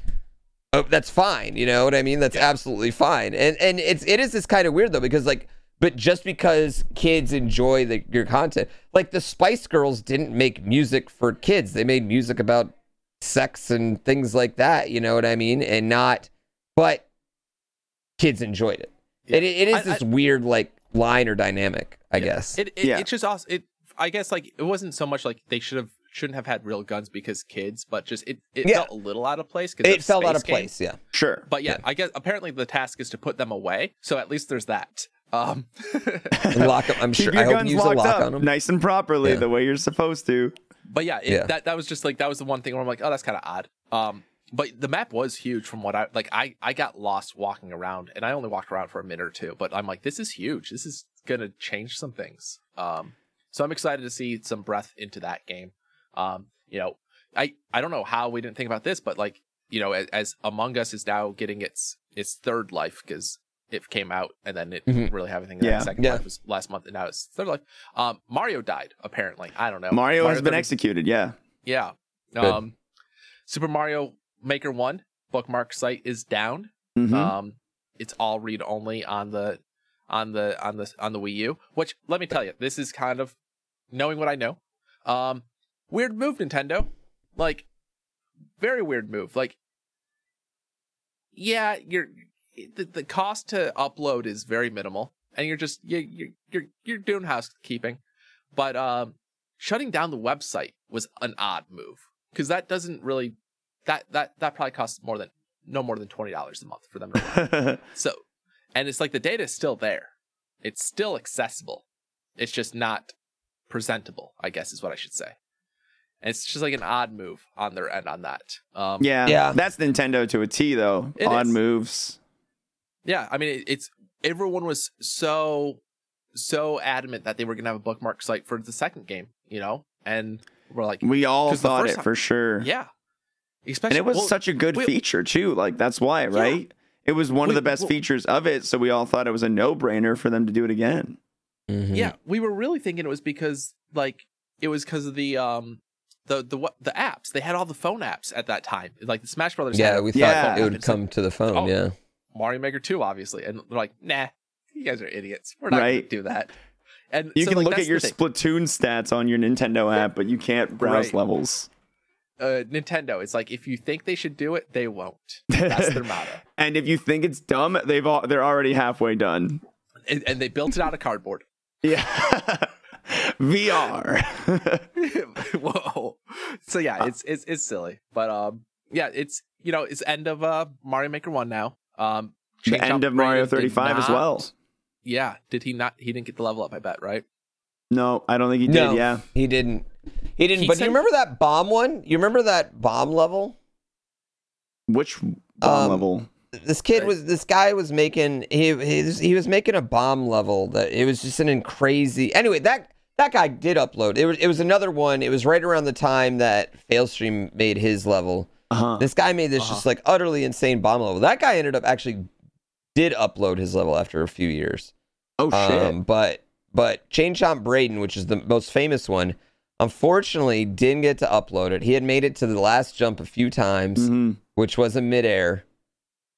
that's fine. You know what I mean? That's absolutely fine. And it is this kind of weird though, because like but just because kids enjoy your content, like the Spice Girls didn't make music for kids. They made music about sex and things like that. You know what I mean? And but kids enjoyed it. Yeah. It is this weird like line or dynamic, I guess. It's just awesome. I guess like it wasn't so much like they shouldn't have had real guns because kids, but just it felt a little out of place. It felt out of place, yeah. Sure. But yeah, I guess apparently the task is to put them away, so at least there's that. Lock them. I'm Keep sure. your I hope guns you use a locked lock up on them nice and properly the way you're supposed to. But yeah, that was just like that was the one thing where I'm like, oh, that's kind of odd. But the map was huge from what I got lost walking around, and I only walked around for a minute or two. But I'm like, this is huge. This is gonna change some things. So I'm excited to see some breadth into that game. You know, I don't know how we didn't think about this, but like, you know, as Among Us is now getting its third life because it came out and then it didn't really have anything. The second life was last month, and now it's third life. Mario died apparently. I don't know. Mario has been executed. Yeah. Yeah. Super Mario Maker 1 bookmark site is down. It's all read only on the Wii U, which let me tell you, this is kind of knowing what I know. Weird move, Nintendo. Like, very weird move. Like, yeah, the cost to upload is very minimal, and you're just you're doing housekeeping, but shutting down the website was an odd move because that doesn't really that probably costs no more than $20 a month for them to run. So, and it's like the data is still there. It's still accessible. It's just not presentable, I guess is what I should say. And it's just like an odd move on their end on that. Yeah. That's Nintendo to a T, though. Odd moves. Yeah, I mean, everyone was so adamant that they were going to have a bookmark site for the second game, you know? And we're like... We all thought it for sure. Yeah. And it was such a good feature, too. Like, that's why, right? Yeah. It was one of the best features of it, so we all thought it was a no-brainer for them to do it again. Yeah, we were really thinking it was because, like, it was because of the apps. They had all the phone apps at that time. Like, the Smash Brothers. Yeah, we thought it would come to the phone, Mario Maker 2, obviously. And they're like, nah, you guys are idiots. We're not going to do that. And you can look at your Splatoon stats on your Nintendo app, but you can't browse levels. Nintendo, it's like, if you think they should do it, they won't. That's their motto. And if you think it's dumb, they're already halfway done. And they built it out of cardboard. Yeah. VR. Whoa. So yeah, it's silly. But yeah, it's, you know, it's end of Mario Maker 1 now. The end of Mario 35 as well. Yeah. Did he not? He didn't get the level up, I bet, right? No, I don't think he did. Yeah. He didn't. But do you remember that bomb one? You remember that bomb level? Which bomb level? This guy was making, he was making a bomb level that it was just crazy. Anyway, that guy did upload. It was another one. It was right around the time that Failstream made his level. This guy made this just like utterly insane bomb level. That guy ended up actually did upload his level after a few years. Oh shit. But Chain Chomp Braden, which is the most famous one, unfortunately didn't get to upload it. He had made it to the last jump a few times, which was a midair.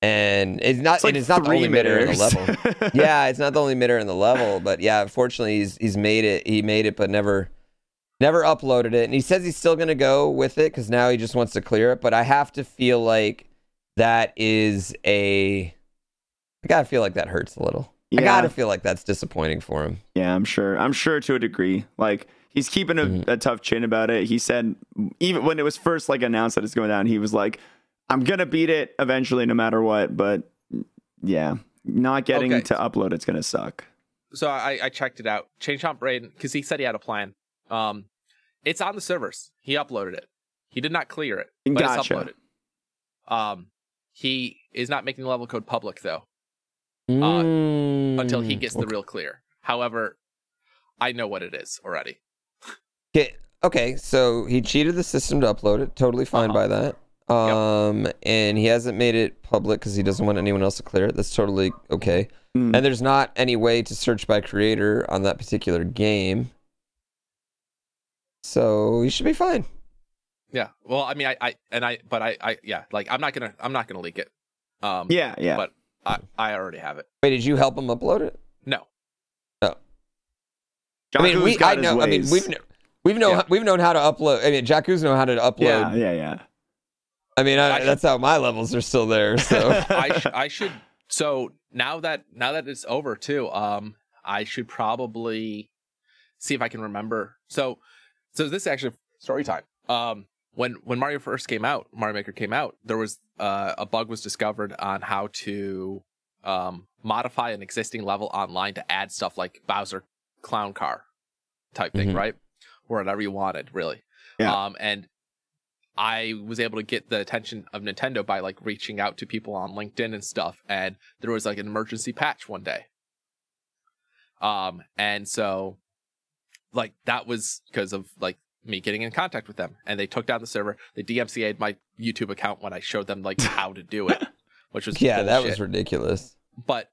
And it's not the only midair in the level. Yeah, it's not the only midair in the level, but yeah, unfortunately he's made it. He made it, but never uploaded it. And he says he's still gonna go with it because now he just wants to clear it. But I have to feel like that is I gotta feel like that hurts a little. Yeah. I gotta feel like that's disappointing for him. Yeah, I'm sure to a degree. Like, he's keeping a tough chin about it. He said even when it was first like announced that it's going down, he was like, I'm gonna beat it eventually no matter what. But yeah, not getting to upload it's gonna suck. So I checked it out. Chain Chomp Braden, because he said he had a plan. It's on the servers. He uploaded it. He did not clear it, but it's uploaded. He is not making the level code public though. Until he gets the real clear. However, I know what it is already. Okay, so he cheated the system to upload it. Totally fine by that. And he hasn't made it public because he doesn't want anyone else to clear it. That's totally okay. And there's not any way to search by creator on that particular game. So he should be fine. Yeah. Well, I mean, yeah, like I'm not gonna leak it. Yeah. But I already have it. Wait, did you help him upload it? No. I mean, we've known how to upload. I mean, Jakku's know how to upload. Yeah. I mean, that's how my levels are still there. So I should. So now that it's over too, I should probably see if I can remember. So this is actually story time. When Mario first came out, Mario Maker came out, there was a bug was discovered on how to modify an existing level online to add stuff like Bowser clown car type thing, right? Or whatever you wanted, really. Yeah. And I was able to get the attention of Nintendo by like reaching out to people on LinkedIn and stuff, and there was like an emergency patch one day. And so like that was because of like me getting in contact with them, and they took down the server. They DMCA'd my YouTube account when I showed them like how to do it, which was bullshit. That was ridiculous. But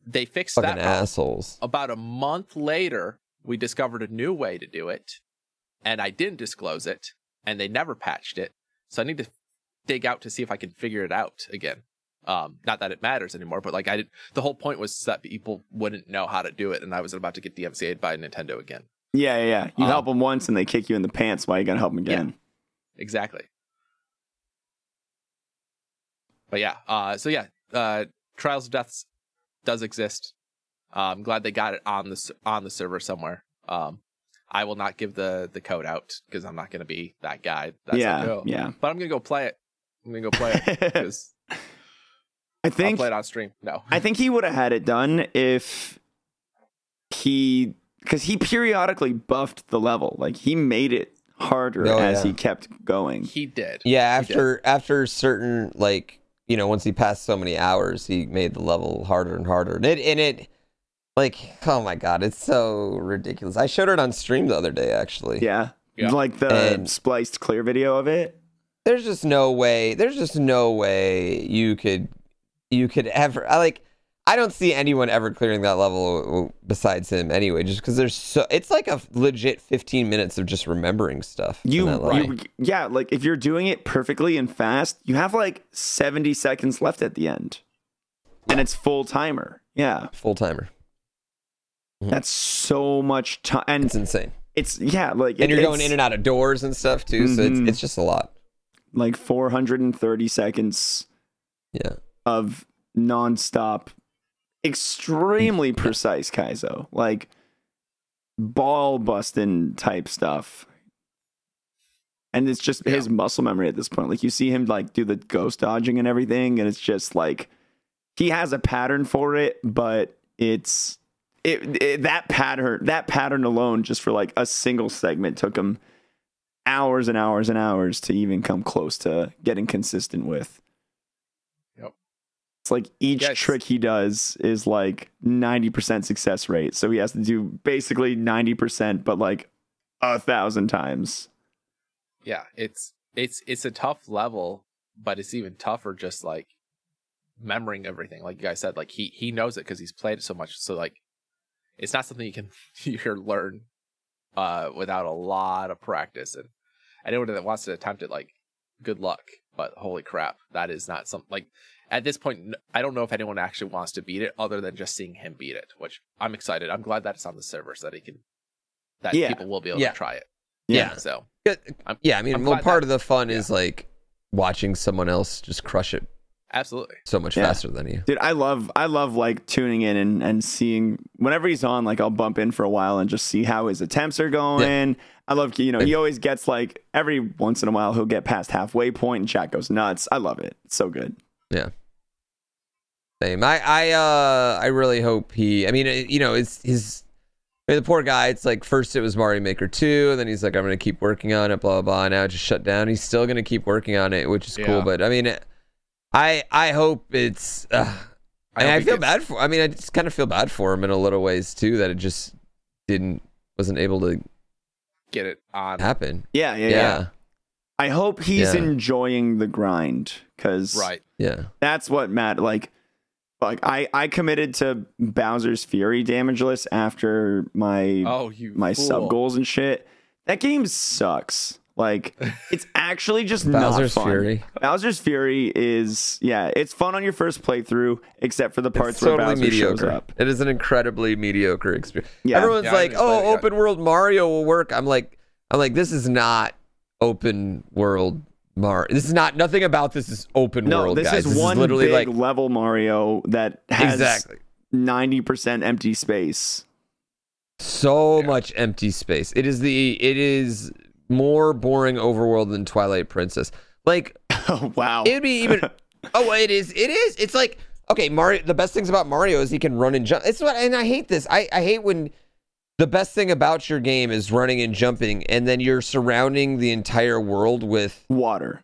they fixed fucking that assholes. About a month later, we discovered a new way to do it, and I didn't disclose it, and they never patched it. So I need to dig out to see if I can figure it out again. Not that it matters anymore, but like the whole point was that people wouldn't know how to do it, and I was about to get DMCA'd by Nintendo again. Yeah. You help them once and they kick you in the pants. Why you gotta help them again? Yeah, exactly. But yeah, Trials of Deaths does exist. I'm glad they got it on the server somewhere. I will not give the code out because I'm not going to be that guy. That's yeah. But I'm going to go play it. Because I'll play it on stream. No. I think he would have had it done if because he periodically buffed the level. Like he made it harder as he kept going. He did. Yeah, after certain, like, you know, once he passed so many hours, he made the level harder and harder. And it like, oh my god, it's so ridiculous. I showed it on stream the other day, actually. Yeah. Like the spliced clear video of it. There's just no way you could ever, I don't see anyone ever clearing that level besides him anyway, just because it's like a legit 15 minutes of just remembering stuff. Like if you're doing it perfectly and fast, you have like 70 seconds left at the end. And it's full timer. Yeah. Full timer. That's so much time. And it's insane. And you're going in and out of doors and stuff too, so it's just a lot. Like 430 seconds of nonstop, extremely precise Kaizo, like ball busting type stuff. And it's just his muscle memory at this point. Like you see him like do the ghost dodging and everything, and it's just like he has a pattern for it, but that pattern alone, just for like a single segment, took him hours and hours and hours to even come close to getting consistent with. Yep. It's like each trick he does is like 90% success rate. So he has to do basically 90%, but like 1,000 times. Yeah, it's a tough level, but it's even tougher just like remembering everything. Like you guys said, like he knows it because he's played it so much. So like it's not something you can learn without a lot of practice. And anyone that wants to attempt it, like, good luck. But holy crap, that is not something like at this point. I don't know if anyone actually wants to beat it other than just seeing him beat it, which I'm excited. I'm glad that it's on the server so that people will be able to try it. Yeah. So part of the fun is like watching someone else just crush it. Absolutely. So much faster than you. Dude, I love like tuning in and seeing whenever he's on, like I'll bump in for a while and just see how his attempts are going. Yeah. I love, he always gets like every once in a while he'll get past halfway point and chat goes nuts. I love it. It's so good. Yeah. Same. I really hope it's the poor guy, it's like first it was Mario Maker 2, and then he's like, I'm going to keep working on it, blah, blah, blah. Now it just shut down. He's still going to keep working on it, which is cool. But I mean, I hope it's. I feel bad for. I mean, I just kind of feel bad for him in a little ways too. That it just wasn't able to get it on happen. Yeah. I hope he's enjoying the grind because that's what Matt like. I committed to Bowser's Fury damageless after my sub goals and shit. That game sucks. Like, it's actually just Bowser's not fun. Fury. Bowser's Fury is, it's fun on your first playthrough, except for the parts where totally Bowser mediocre. shows up. It is an incredibly mediocre experience. Yeah. Everyone's like, "Oh, it open world Mario will work." I'm like, this is not open world Mario. This is not. Nothing about this is open world. No, this guys. is one literally big like level Mario that has exactly 90% empty space. So much empty space. It is more boring overworld than Twilight Princess. Like, Oh, wow. it'd be even. Oh, it is. It is. It's like, okay, Mario. The best things about Mario is he can run and jump. And I hate this. I hate when the best thing about your game is running and jumping, and then you're surrounding the entire world with water,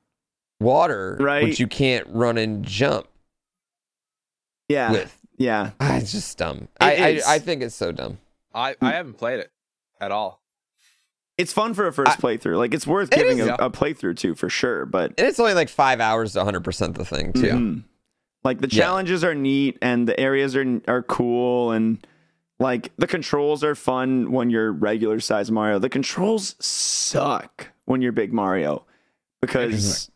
right? Which you can't run and jump. Yeah. With. Yeah. It's just dumb. I think it's so dumb. I haven't played it at all. It's fun for a first playthrough. Like, it's worth giving a playthrough to, for sure. But and it's only like 5 hours to 100% the thing too. Mm-hmm. Like, the challenges are neat, and the areas are cool, and like the controls are fun when you're regular size Mario. The controls suck when you're big Mario, because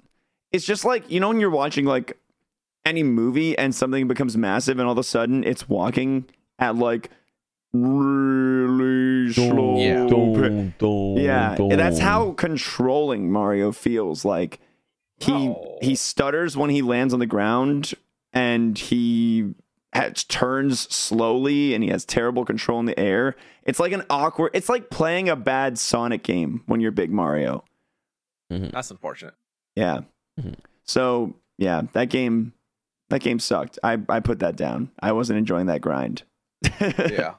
it's just like, when you're watching like any movie and something becomes massive, and all of a sudden it's walking at like really slow. And that's how controlling Mario feels. Like, he stutters when he lands on the ground, and he turns slowly, and he has terrible control in the air. It's like it's like playing a bad Sonic game when you're big Mario. That's unfortunate. Yeah. So yeah, that game sucked. I put that down. I wasn't enjoying that grind. Yeah.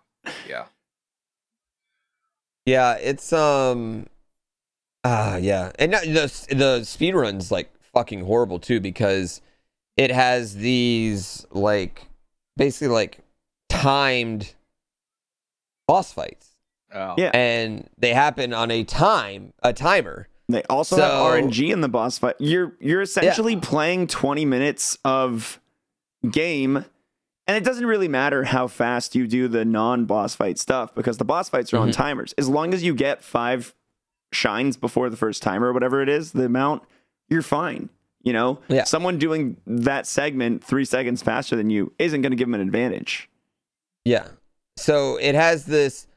It's and the speed run's like fucking horrible too, because it has these like basically like timed boss fights. Oh. Yeah. And they happen on a timer. They also have RNG in the boss fight. You're essentially playing 20 minutes of game, and it doesn't really matter how fast you do the non-boss fight stuff, because the boss fights are on timers. As long as you get 5 shines before the first timer, or whatever it is, the amount, you're fine. Someone doing that segment 3 seconds faster than you isn't going to give them an advantage. Yeah. So it has this,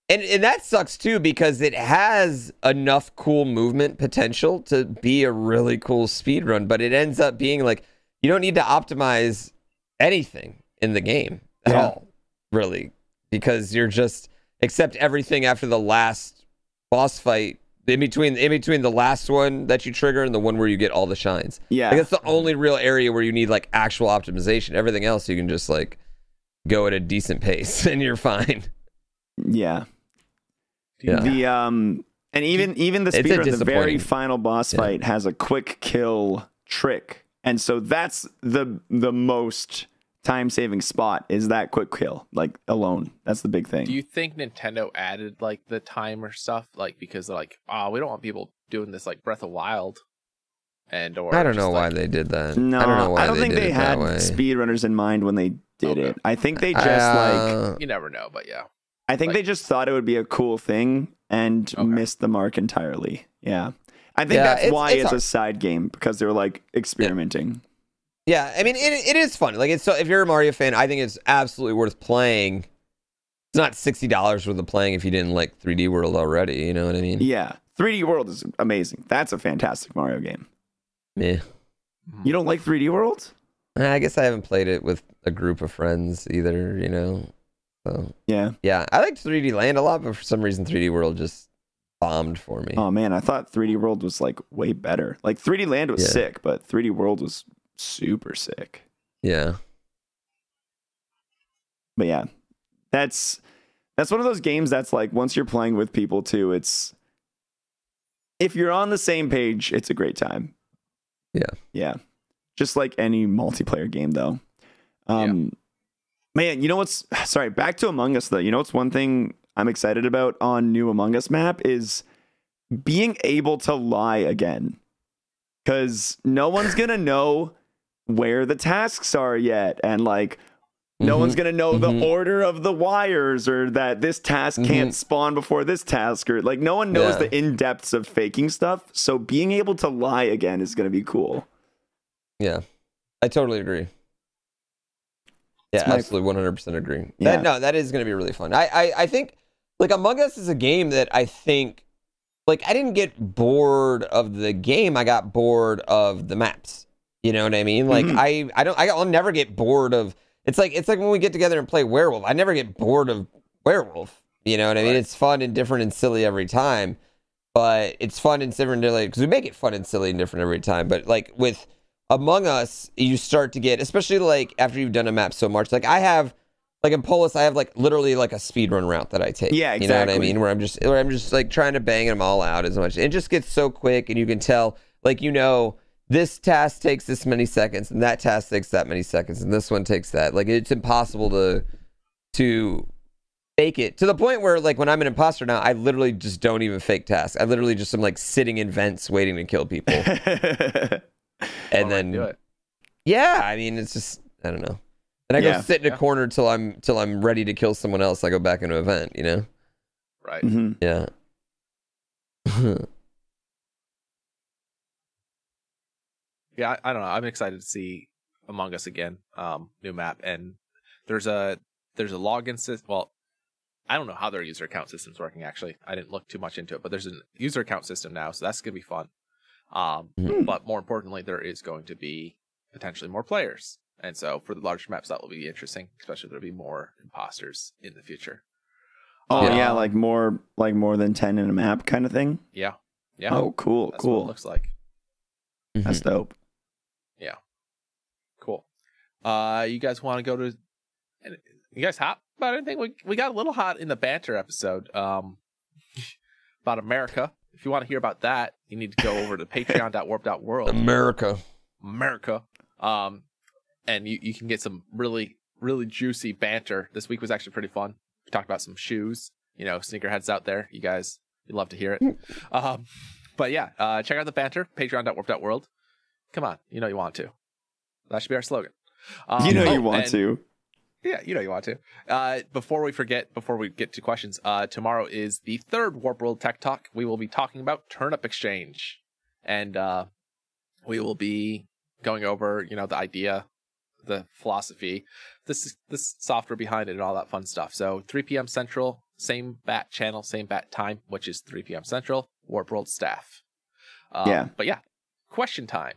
and that sucks too, because it has enough cool movement potential to be a really cool speed run, but it ends up being like, you don't need to optimize anything in the game at all, really, because you're just accept everything after the last boss fight. In between the last one that you trigger and the one where you get all the shines. Yeah. Like, that's the only real area where you need like actual optimization. Everything else you can just like go at a decent pace and you're fine. Yeah. The and even the speedrun, the very final boss fight has a quick kill trick. And so that's the most time-saving spot, is that quick kill, like, alone. That's the big thing. Do you think Nintendo added like the timer stuff, like, because they're like, we don't want people doing this like Breath of Wild, or I don't know why they did that. No, I don't think they had speedrunners in mind when they did it. I think they just like, you never know, but yeah, I think they just thought it would be a cool thing and missed the mark entirely. Yeah, I think that's why it's a side game, because they were like experimenting. Yeah, I mean, it is fun. Like, it's so, if you're a Mario fan, I think it's absolutely worth playing. It's not $60 worth of playing if you didn't like 3D World already. You know what I mean? Yeah, 3D World is amazing. That's a fantastic Mario game. Yeah. You don't like 3D World? I guess I haven't played it with a group of friends either. So yeah. I liked 3D Land a lot, but for some reason 3D World just bombed for me. Oh man, I thought 3D World was like way better. Like 3D Land was sick, but 3D World was super sick. Yeah. But yeah, that's one of those games that's like, once you're playing with people too, it's, if you're on the same page, it's a great time. Yeah. Just like any multiplayer game though. Man, back to Among Us though. What's one thing I'm excited about on new Among Us map is being able to lie again. Because no one's going to know where the tasks are yet. And like, No one's going to know the order of the wires, or that this task can't spawn before this task, or like no one knows the in-depths of faking stuff. So being able to lie again is going to be cool. Yeah, I totally agree. Yeah, absolutely 100% agree. Yeah. That is going to be really fun. I think like Among Us is a game that I think like I didn't get bored of the game. I got bored of the maps. You know what I mean? Like I'll never get bored of. It's like when we get together and play Werewolf. I never get bored of Werewolf. You know what I mean? It's fun and different and silly every time, but it's fun and different because we make it fun and silly and different every time. But like with Among Us, you start to get, especially like after you've done a map so much. Like I have, like in Polis, I have like literally like a speedrun route that I take. Yeah, exactly. You know what I mean? Where I'm just like trying to bang them all out as much. It just gets so quick, and you can tell, like this task takes this many seconds, and that task takes that many seconds, and this one takes that. Like it's impossible to fake it, to the point where like when I'm an imposter now, I literally just don't even fake tasks. I literally just am like sitting in vents waiting to kill people. And then do it. Yeah, I mean it's just I don't know. And I go sit in a corner till I'm ready to kill someone else. I go back into an event, you know? Right. Yeah. Yeah, I don't know. I'm excited to see Among Us again. New map, and there's a login system. Well, I don't know how their user account system's working. Actually, I didn't look too much into it, but there's a user account system now, so that's gonna be fun. But more importantly, there is going to be potentially more players, and so for the larger maps, that will be interesting. Especially if there'll be more imposters in the future. Oh yeah, like more than 10 in a map kind of thing. Yeah. Oh, cool. That's what it looks like. That's dope. Yeah. Cool. You guys want to go to? You guys hot about anything? We got a little hot in the banter episode. About America. If you want to hear about that, you need to go over to patreon.warp.world. America. And you can get some really, really juicy banter. This week was actually pretty fun. We talked about some shoes. Sneakerheads out there. You guys, you'd love to hear it. But yeah, check out the banter. Patreon.warp.world. Come on, you want to. That should be our slogan. You want to. Yeah, you want to. Before we forget, before we get to questions, tomorrow is the third Warp World Tech Talk. We will be talking about Turnip Exchange. And we will be going over, the idea, the philosophy, this software behind it, and all that fun stuff. So 3 p.m. Central, same bat channel, same bat time, which is 3 p.m. Central, Warp World staff. But yeah, question time.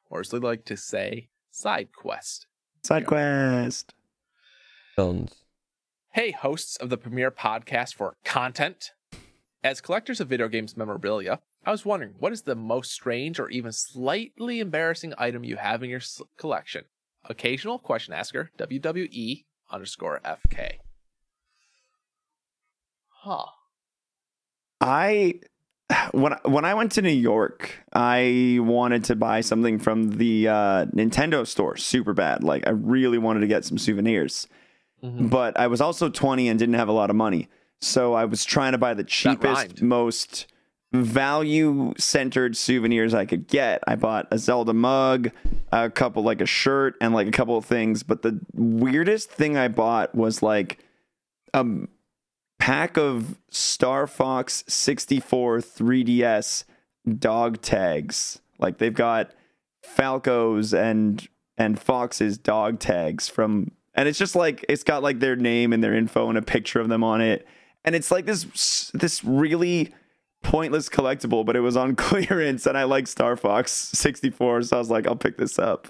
Or as we like to say, side quest. Side quest. Hey, hosts of the premier podcast for content. As collectors of video games memorabilia, I was wondering, what is the most strange or even slightly embarrassing item you have in your collection? Occasional question asker, WWE_FK. Huh. When I went to New York, I wanted to buy something from the Nintendo store super bad. Like I really wanted to get some souvenirs. But I was also 20 and didn't have a lot of money. So I was trying to buy the cheapest, most value-centered souvenirs I could get. I bought a Zelda mug, a couple, like a shirt, and like a couple of things. But the weirdest thing I bought was like a pack of Star Fox 64 3DS dog tags. Like they've got Falco's and Fox's dog tags from... And it's just like, it's got like their name and their info and a picture of them on it. And it's like this really pointless collectible, but it was on clearance and I like Star Fox 64. So I was like, I'll pick this up.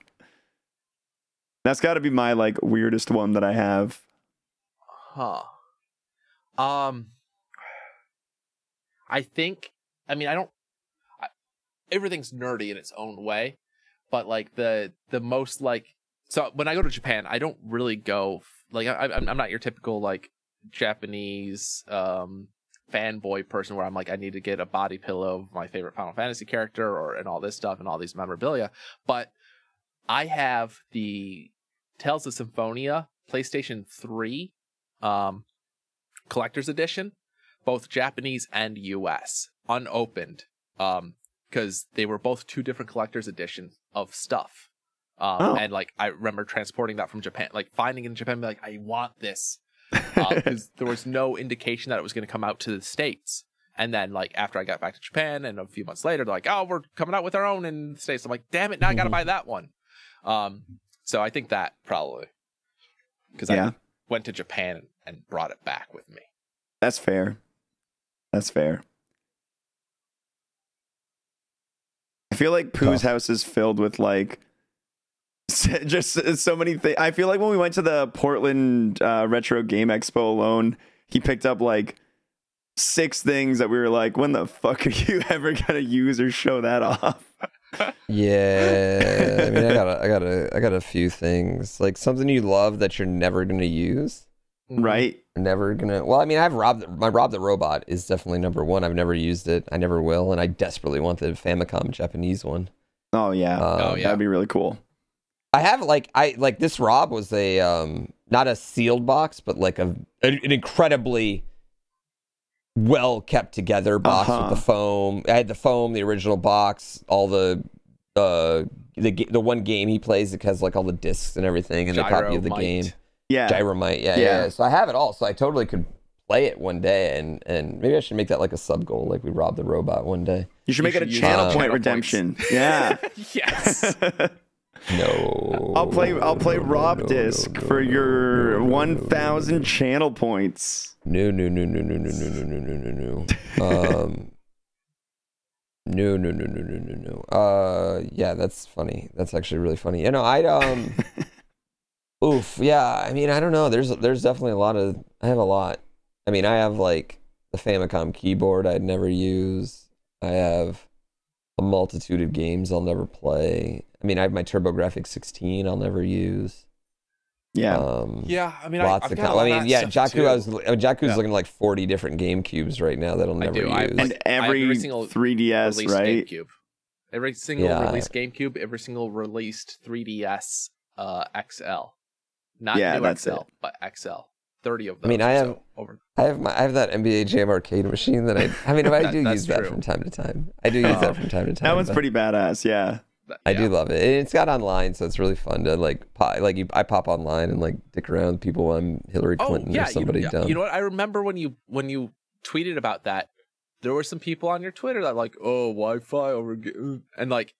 That's got to be my like weirdest one that I have. Huh. Everything's nerdy in its own way, but like the most like, so when I go to Japan, I don't really go like I'm not your typical like Japanese fanboy person where I'm like I need to get a body pillow of my favorite Final Fantasy character and all this stuff and all these memorabilia. But I have the Tales of Symphonia PlayStation 3 collector's edition, both Japanese and US, unopened, because they were both two different collector's editions of stuff. And like I remember transporting that from Japan, like finding it in Japan, be like, I want this, because there was no indication that it was going to come out to the States. And then like after I got back to Japan, and a few months later, they're like, oh, we're coming out with our own in the States. I'm like, damn it, now I got to buy that one. So I think that probably, because I went to Japan and brought it back with me. That's fair. That's fair. I feel like Pooh's house is filled with like just so many things. I feel like when we went to the Portland Retro Game Expo alone, he picked up like 6 things that we were like, when the fuck are you ever gonna use or show that off? Yeah, I mean, I got a few things, like something you love that you're never gonna use, right? Never gonna. Well, I mean, Rob the Robot is definitely number one. I've never used it. I never will, and I desperately want the Famicom Japanese one. Oh yeah, that'd be really cool. I have like this Rob was a not a sealed box, but like an incredibly well kept together box with the foam. I had the foam, the original box, all the one game he plays, it has like all the discs and everything, and the copy of the game. Yeah, Gyromite. Yeah. So I have it all, so I totally could play it one day, and maybe I should make that like a sub goal, like we robbed the robot one day. You should make it a channel point redemption. Yeah. Yes. No. I'll play Rob Disc for your 1,000 channel points. No. No. Yeah, that's funny. That's actually really funny. You know, oof. Yeah. I mean, I don't know. There's definitely a lot of. I have a lot. I mean, I have like the Famicom keyboard I'd never use. I have a multitude of games I'll never play. I mean, I have my TurboGrafx 16 I'll never use. Yeah. Yeah. I mean, lots I've of. got I mean, yeah. Jakku. too. Jakku's looking like 40 different GameCubes right now that I'll never use. And every single 3DS, right? GameCube. Every single released GameCube, every single released 3DS XL. Not new XL, but XL. 30 of those. I mean, I have that NBA Jam arcade machine that I mean, I do use that from time to time. I do use that from time to time. That one's pretty badass, yeah. I do love it. And it's got online, so it's really fun to I pop online and like dick around with people while I'm Hillary Clinton or somebody dumb. You know what? I remember when you tweeted about that, there were some people on your Twitter that like, oh, Wi-Fi over, and like,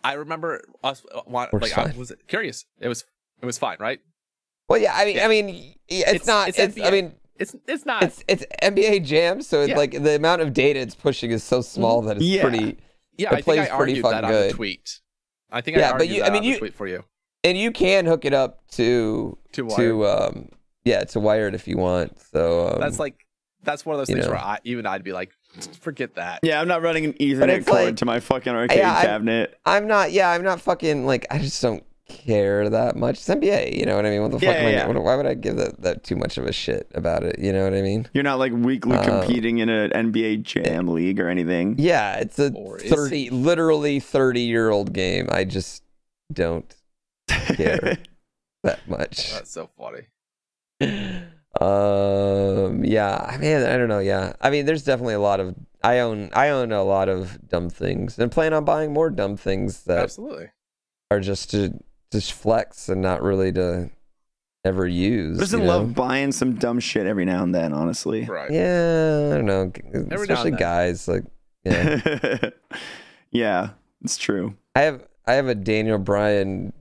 I remember us like I was curious. It was fine, right? Well, yeah. I mean, it's not. It's NBA. I mean, it's not. It's NBA Jam, so it's like the amount of data it's pushing is so small that it's pretty. Yeah, I think I argued that on the tweet. I think I argued that on the tweet for you. And you can hook it up to wire it if you want. So that's one of those things where I'd be like, forget that. Yeah, I'm not running an Ethernet cord to my fucking arcade cabinet. I'm not fucking like, I just don't care that much. It's NBA, you know what I mean? What the fuck why would I give that too much of a shit about it? You know what I mean? You're not like weekly competing in an NBA Jam league or anything. Yeah, it's a literally 30-year-old game. I just don't care that much. That's so funny. Yeah, I mean, I don't know. Yeah, I mean, there's definitely a lot of. I own a lot of dumb things, and plan on buying more dumb things that absolutely are just to flex and not really to ever use. I just love buying some dumb shit every now and then, honestly. Right. Yeah, I don't know. Especially guys, like, yeah. Yeah, it's true. I have a Daniel Bryan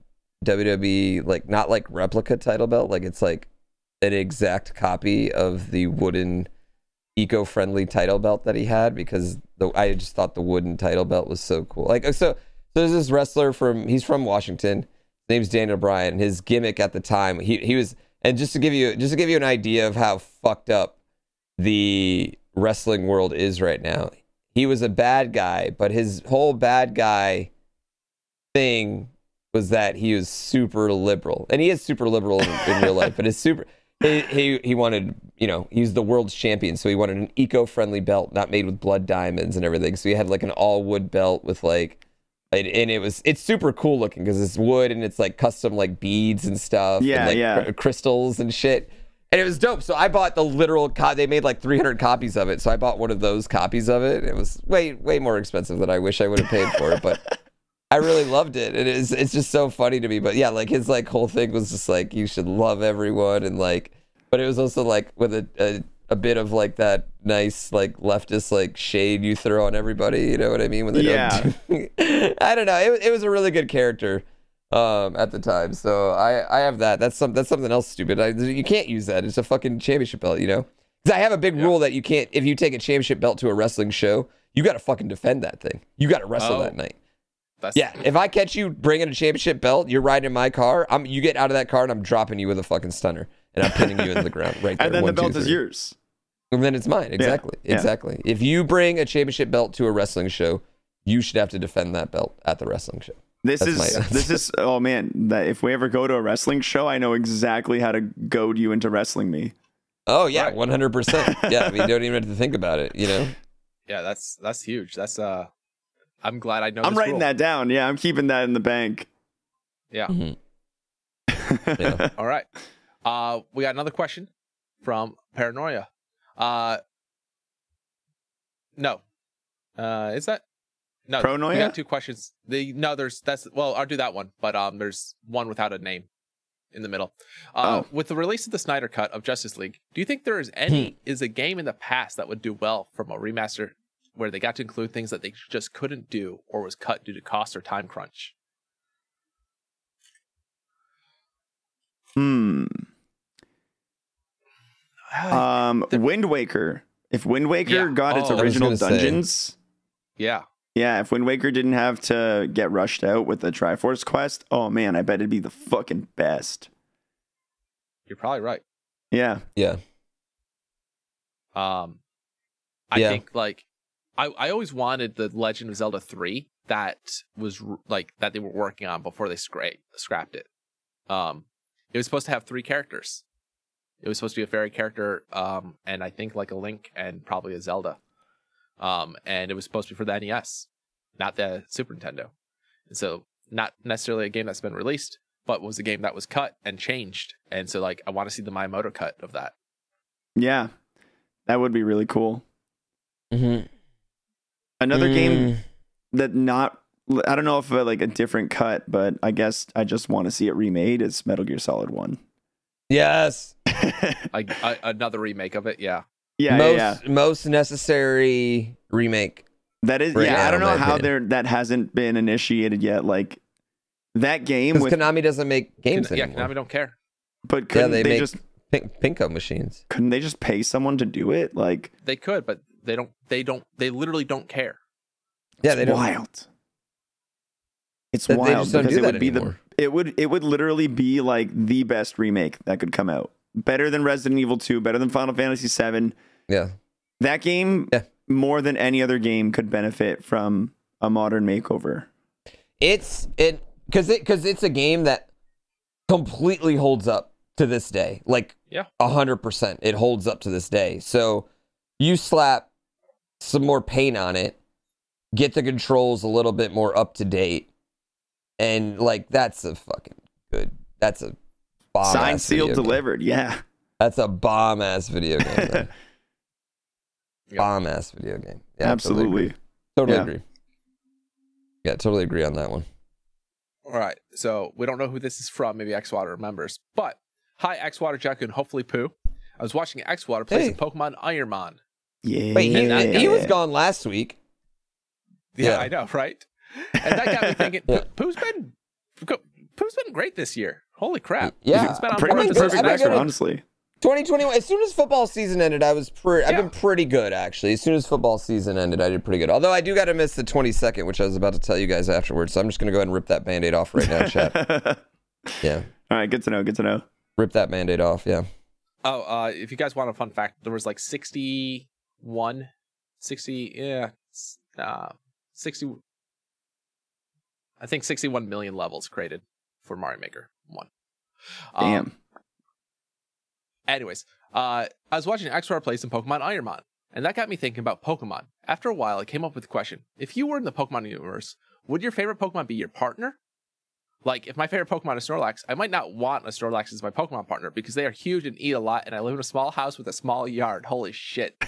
WWE, like, not like replica title belt, like it's like an exact copy of the wooden eco-friendly title belt that he had, because I just thought the wooden title belt was so cool. Like, so there's this wrestler he's from Washington. His name's Daniel Bryan. His gimmick at the time, he was, and just to give you an idea of how fucked up the wrestling world is right now, he was a bad guy, but his whole bad guy thing was that he was super liberal, and he is super liberal in real life, but he wanted, he's the world's champion, so he wanted an eco-friendly belt, not made with blood diamonds and everything. So he had like an all wood belt with like, and it's super cool looking because it's wood and it's like custom like beads and stuff, and like crystals and shit, and it was dope. So I bought the literal they made like 300 copies of it, so I bought one of those copies of it. It was way more expensive than I wish I would have paid for it, but I really loved it. It's just so funny to me. But yeah, like his like whole thing was just like you should love everyone and like, but it was also like with a bit of like that nice like leftist like shade you throw on everybody. You know what I mean? When they don't I don't know. It was a really good character at the time. So I have that. That's something else stupid. You can't use that. It's a fucking championship belt. You know? Because I have a big rule that you can't. If you take a championship belt to a wrestling show, you got to fucking defend that thing. You got to wrestle that night. If I catch you bringing a championship belt, you're riding in my car. You get out of that car and I'm dropping you with a fucking stunner and I'm pinning you into the ground right there. And then the belt is yours. And then it's mine. Exactly. Yeah. Exactly. If you bring a championship belt to a wrestling show, you should have to defend that belt at the wrestling show. This is oh man, that if we ever go to a wrestling show, I know exactly how to goad you into wrestling me. Oh yeah, 100%. Yeah, I mean, you don't even have to think about it, you know. Yeah, that's huge. That's I'm glad I know. I'm writing that down. Yeah, I'm keeping that in the bank. Yeah. Yeah. All right. We got another question from Paranoia. No. Is that? No. Paranoia? We got two questions. I'll do that one, but there's one without a name in the middle. With the release of the Snyder Cut of Justice League, do you think there is a game in the past that would do well from a remaster where they got to include things that they just couldn't do or was cut due to cost or time crunch? Wind Waker. If Wind Waker got its original dungeons. Yeah, if Wind Waker didn't have to get rushed out with the Triforce quest, oh man, I bet it'd be the fucking best. You're probably right. Yeah. I think like I always wanted the Legend of Zelda 3 that was like that they were working on before they scrapped it. It was supposed to have 3 characters. It was supposed to be a fairy character, and I think like a Link and probably a Zelda. And it was supposed to be for the NES, not the Super Nintendo. And so not necessarily a game that's been released, but was a game that was cut and changed. And so like I want to see the Miyamoto cut of that. Yeah, that would be really cool. Mm-hmm. Another game that I don't know if like a different cut, but I guess I just want to see it remade is Metal Gear Solid 1. Yes. Like another remake of it. Yeah. Most necessary remake. That is, I don't know how that hasn't been initiated yet. Like that game with Konami doesn't make games anymore. Yeah, Konami don't care. But couldn't they make just Pinko machines? Couldn't they just pay someone to do it? Like they could, but they don't. They literally don't care. Yeah, they don't. Wild. It's wild because it would literally be like the best remake that could come out. Better than Resident Evil 2, better than Final Fantasy 7. Yeah. That game, more than any other game, could benefit from a modern makeover. Because it's a game that completely holds up to this day. Like 100%. It holds up to this day. So you slap some more paint on it, get the controls a little bit more up to date, and like that's a bomb. Signed, sealed, delivered. Yeah. That's a bomb ass video game. Bomb ass video game. Yeah, absolutely. Totally agree. Yeah, totally agree on that one. All right. So we don't know who this is from. Maybe Xwater remembers. But hi, Xwater, Jack, and hopefully Pooh. I was watching Xwater play some Pokemon Ironmon. Yeah. Wait, he was gone last week. Yeah, I know, right? And that got me thinking. Pooh's been great this year. Holy crap! Yeah, it's been on pretty much the perfect record, honestly. 2021. As soon as football season ended, I've been pretty good actually. As soon as football season ended, I did pretty good. Although I do got to miss the 22nd, which I was about to tell you guys afterwards. So I'm just gonna go ahead and rip that Band-Aid off right now, chat. Yeah. All right. Good to know. Rip that Band-Aid off. Yeah. Oh, if you guys want a fun fact, there was like 60. I think 61 million levels created for Mario Maker 1. Damn. Anyways, I was watching XR play some Pokemon Ironmon, and that got me thinking about Pokemon. After a while, I came up with the question: if you were in the Pokemon universe, would your favorite Pokemon be your partner? Like, if my favorite Pokemon is Snorlax, I might not want a Snorlax as my Pokemon partner because they are huge and eat a lot, and I live in a small house with a small yard. Holy shit.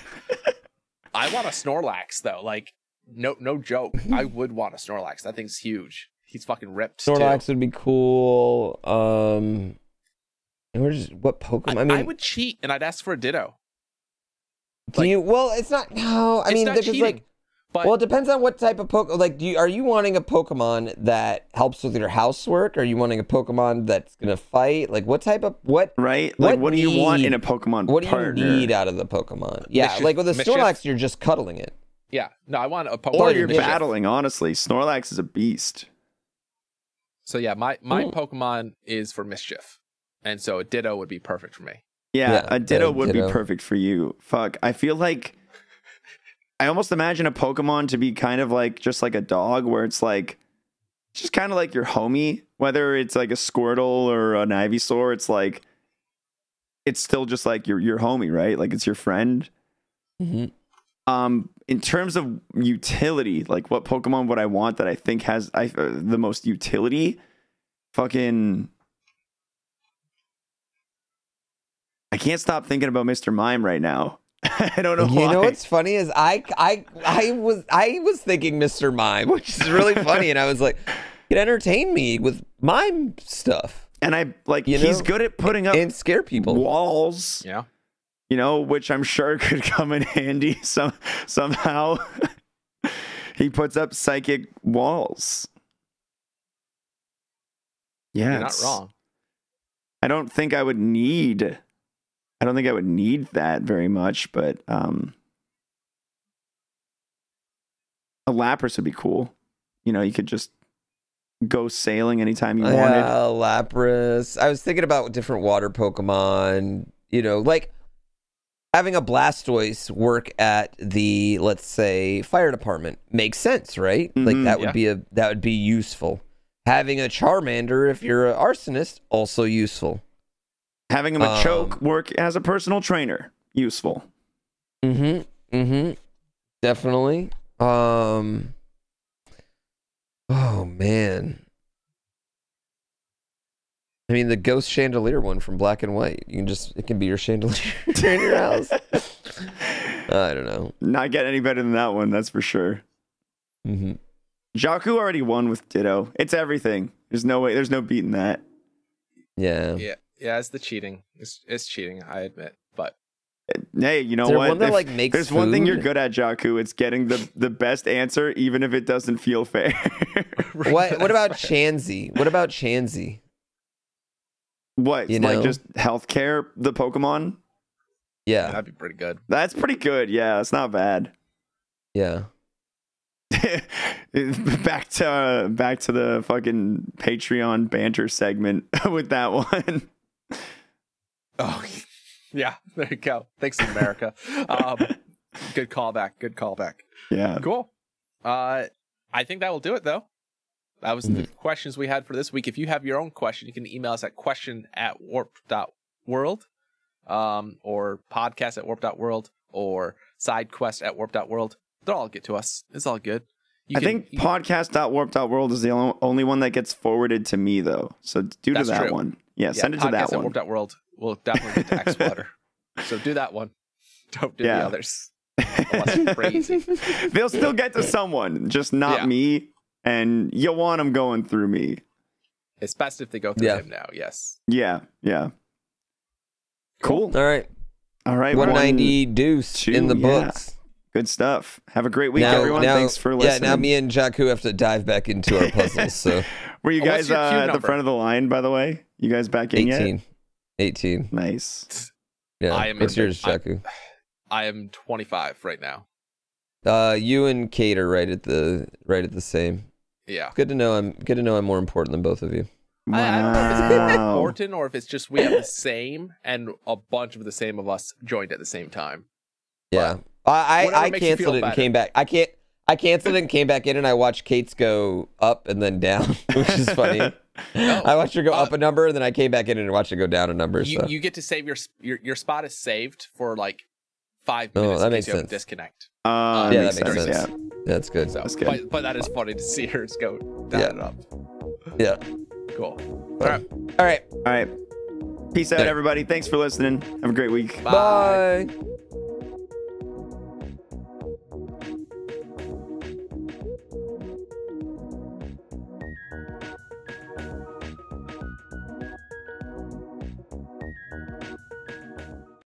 I want a Snorlax, though. Like, no joke. I would want a Snorlax. That thing's huge. he's fucking ripped. Snorlax too. would be cool. And what Pokemon? I would cheat and I'd ask for a Ditto. Well, it's not. No, I mean, not because cheating, but well, it depends on what type of Pokemon. Like, are you wanting a Pokemon that helps with your housework? Are you wanting a Pokemon that's gonna fight? Like, what type of Right? Like, what do you want in a Pokemon? What do partner? you need out of the Pokemon? Yeah, like with a Snorlax, you're just cuddling it. Yeah, no, I want a Pokemon. Or you're battling. Honestly, Snorlax is a beast. So yeah, my Pokemon is for mischief, and so a Ditto would be perfect for me. Yeah, a Ditto would be perfect for you. Fuck, I feel like I almost imagine a Pokemon to be kind of like just like a dog, where it's like just kind of like your homie. Whether it's like a Squirtle or an Ivysaur, it's like it's still just like your homie, right? Like it's your friend. Mm-hmm. In terms of utility, like what Pokemon would I want that I think has the most utility? Fucking, I can't stop thinking about Mr. Mime right now. I don't know why. You know what's funny is I was thinking Mr. Mime, which is really funny, and I was like, it entertain me with mime stuff. And I like he's good at putting up and scare people walls. Yeah. You know, which I'm sure could come in handy somehow. He puts up psychic walls. Yeah, you're not wrong. I don't think I would need that very much, but a Lapras would be cool. You know, you could just go sailing anytime you wanted. Lapras. I was thinking about different water Pokemon. You know, like having a Blastoise work at the, let's say, fire department makes sense, right? Mm-hmm. Like that would be useful. Having a Charmander, if you're an arsonist, also useful. Having a Machoke work as a personal trainer, useful. Definitely. Oh man. I mean, the ghost chandelier one from Black and White. It can be your chandelier in your house. I don't know. Not get any better than that one, that's for sure. Jakku already won with Ditto. It's everything. There's no way. There's no beating that. Yeah. It's the cheating. It's cheating, I admit. But hey, you know what? One that, makes there's one thing you're good at, Jakku. It's getting the best answer, even if it doesn't feel fair. What about Chansey? What about Chansey? What? Like just healthcare, the Pokemon? Yeah. That'd be pretty good. That's pretty good. Yeah, it's not bad. Yeah. back to the fucking Patreon banter segment with that one. Oh, yeah. There you go. Thanks, America. Good callback. Yeah. Cool. I think that will do it, though. That was the questions we had for this week. If you have your own question, you can email us at question@warp.world, or podcast@warp.world, or sidequest@warp.world. They'll all get to us. It's all good. I think podcast.warp.world is the only one that gets forwarded to me, though. So do to that one. Yeah, send it to that one. Podcast@warp.world will definitely get to X-Flutter. So do that one. Don't do the others. Oh, that's crazy. They'll still get to someone, just not me. And you want them going through me. It's best if they go through him now, yes. Yeah. Cool. All right. 190 deuce in the books. Good stuff. Have a great week, everyone. Thanks for listening. Yeah, now me and Jakku have to dive back into our puzzles. So, were you guys at the front of the line, by the way? You guys back in 18. yet? 18. Nice. Yeah. What's yours, Jakku? I am 25 right now. You and Kate are right at the same. Yeah. Good to know I'm more important than both of you. Wow. I don't know if it's important or if it's just we have the same and a bunch of the same of us joined at the same time. Yeah. I canceled it and came back. I canceled it and came back in, and I watched Kate's go up and then down, which is funny. I watched her go up a number, and then I came back in and watched her go down a number. You get to save your spot is saved for like 5 minutes. That makes sense. sense. Disconnect. Yeah, that makes sense. Yeah. That's good. So, that's good. But that is funny to see hers go down and up. Yeah. Cool. All right. Peace out, everybody. Thanks for listening. Have a great week. Bye.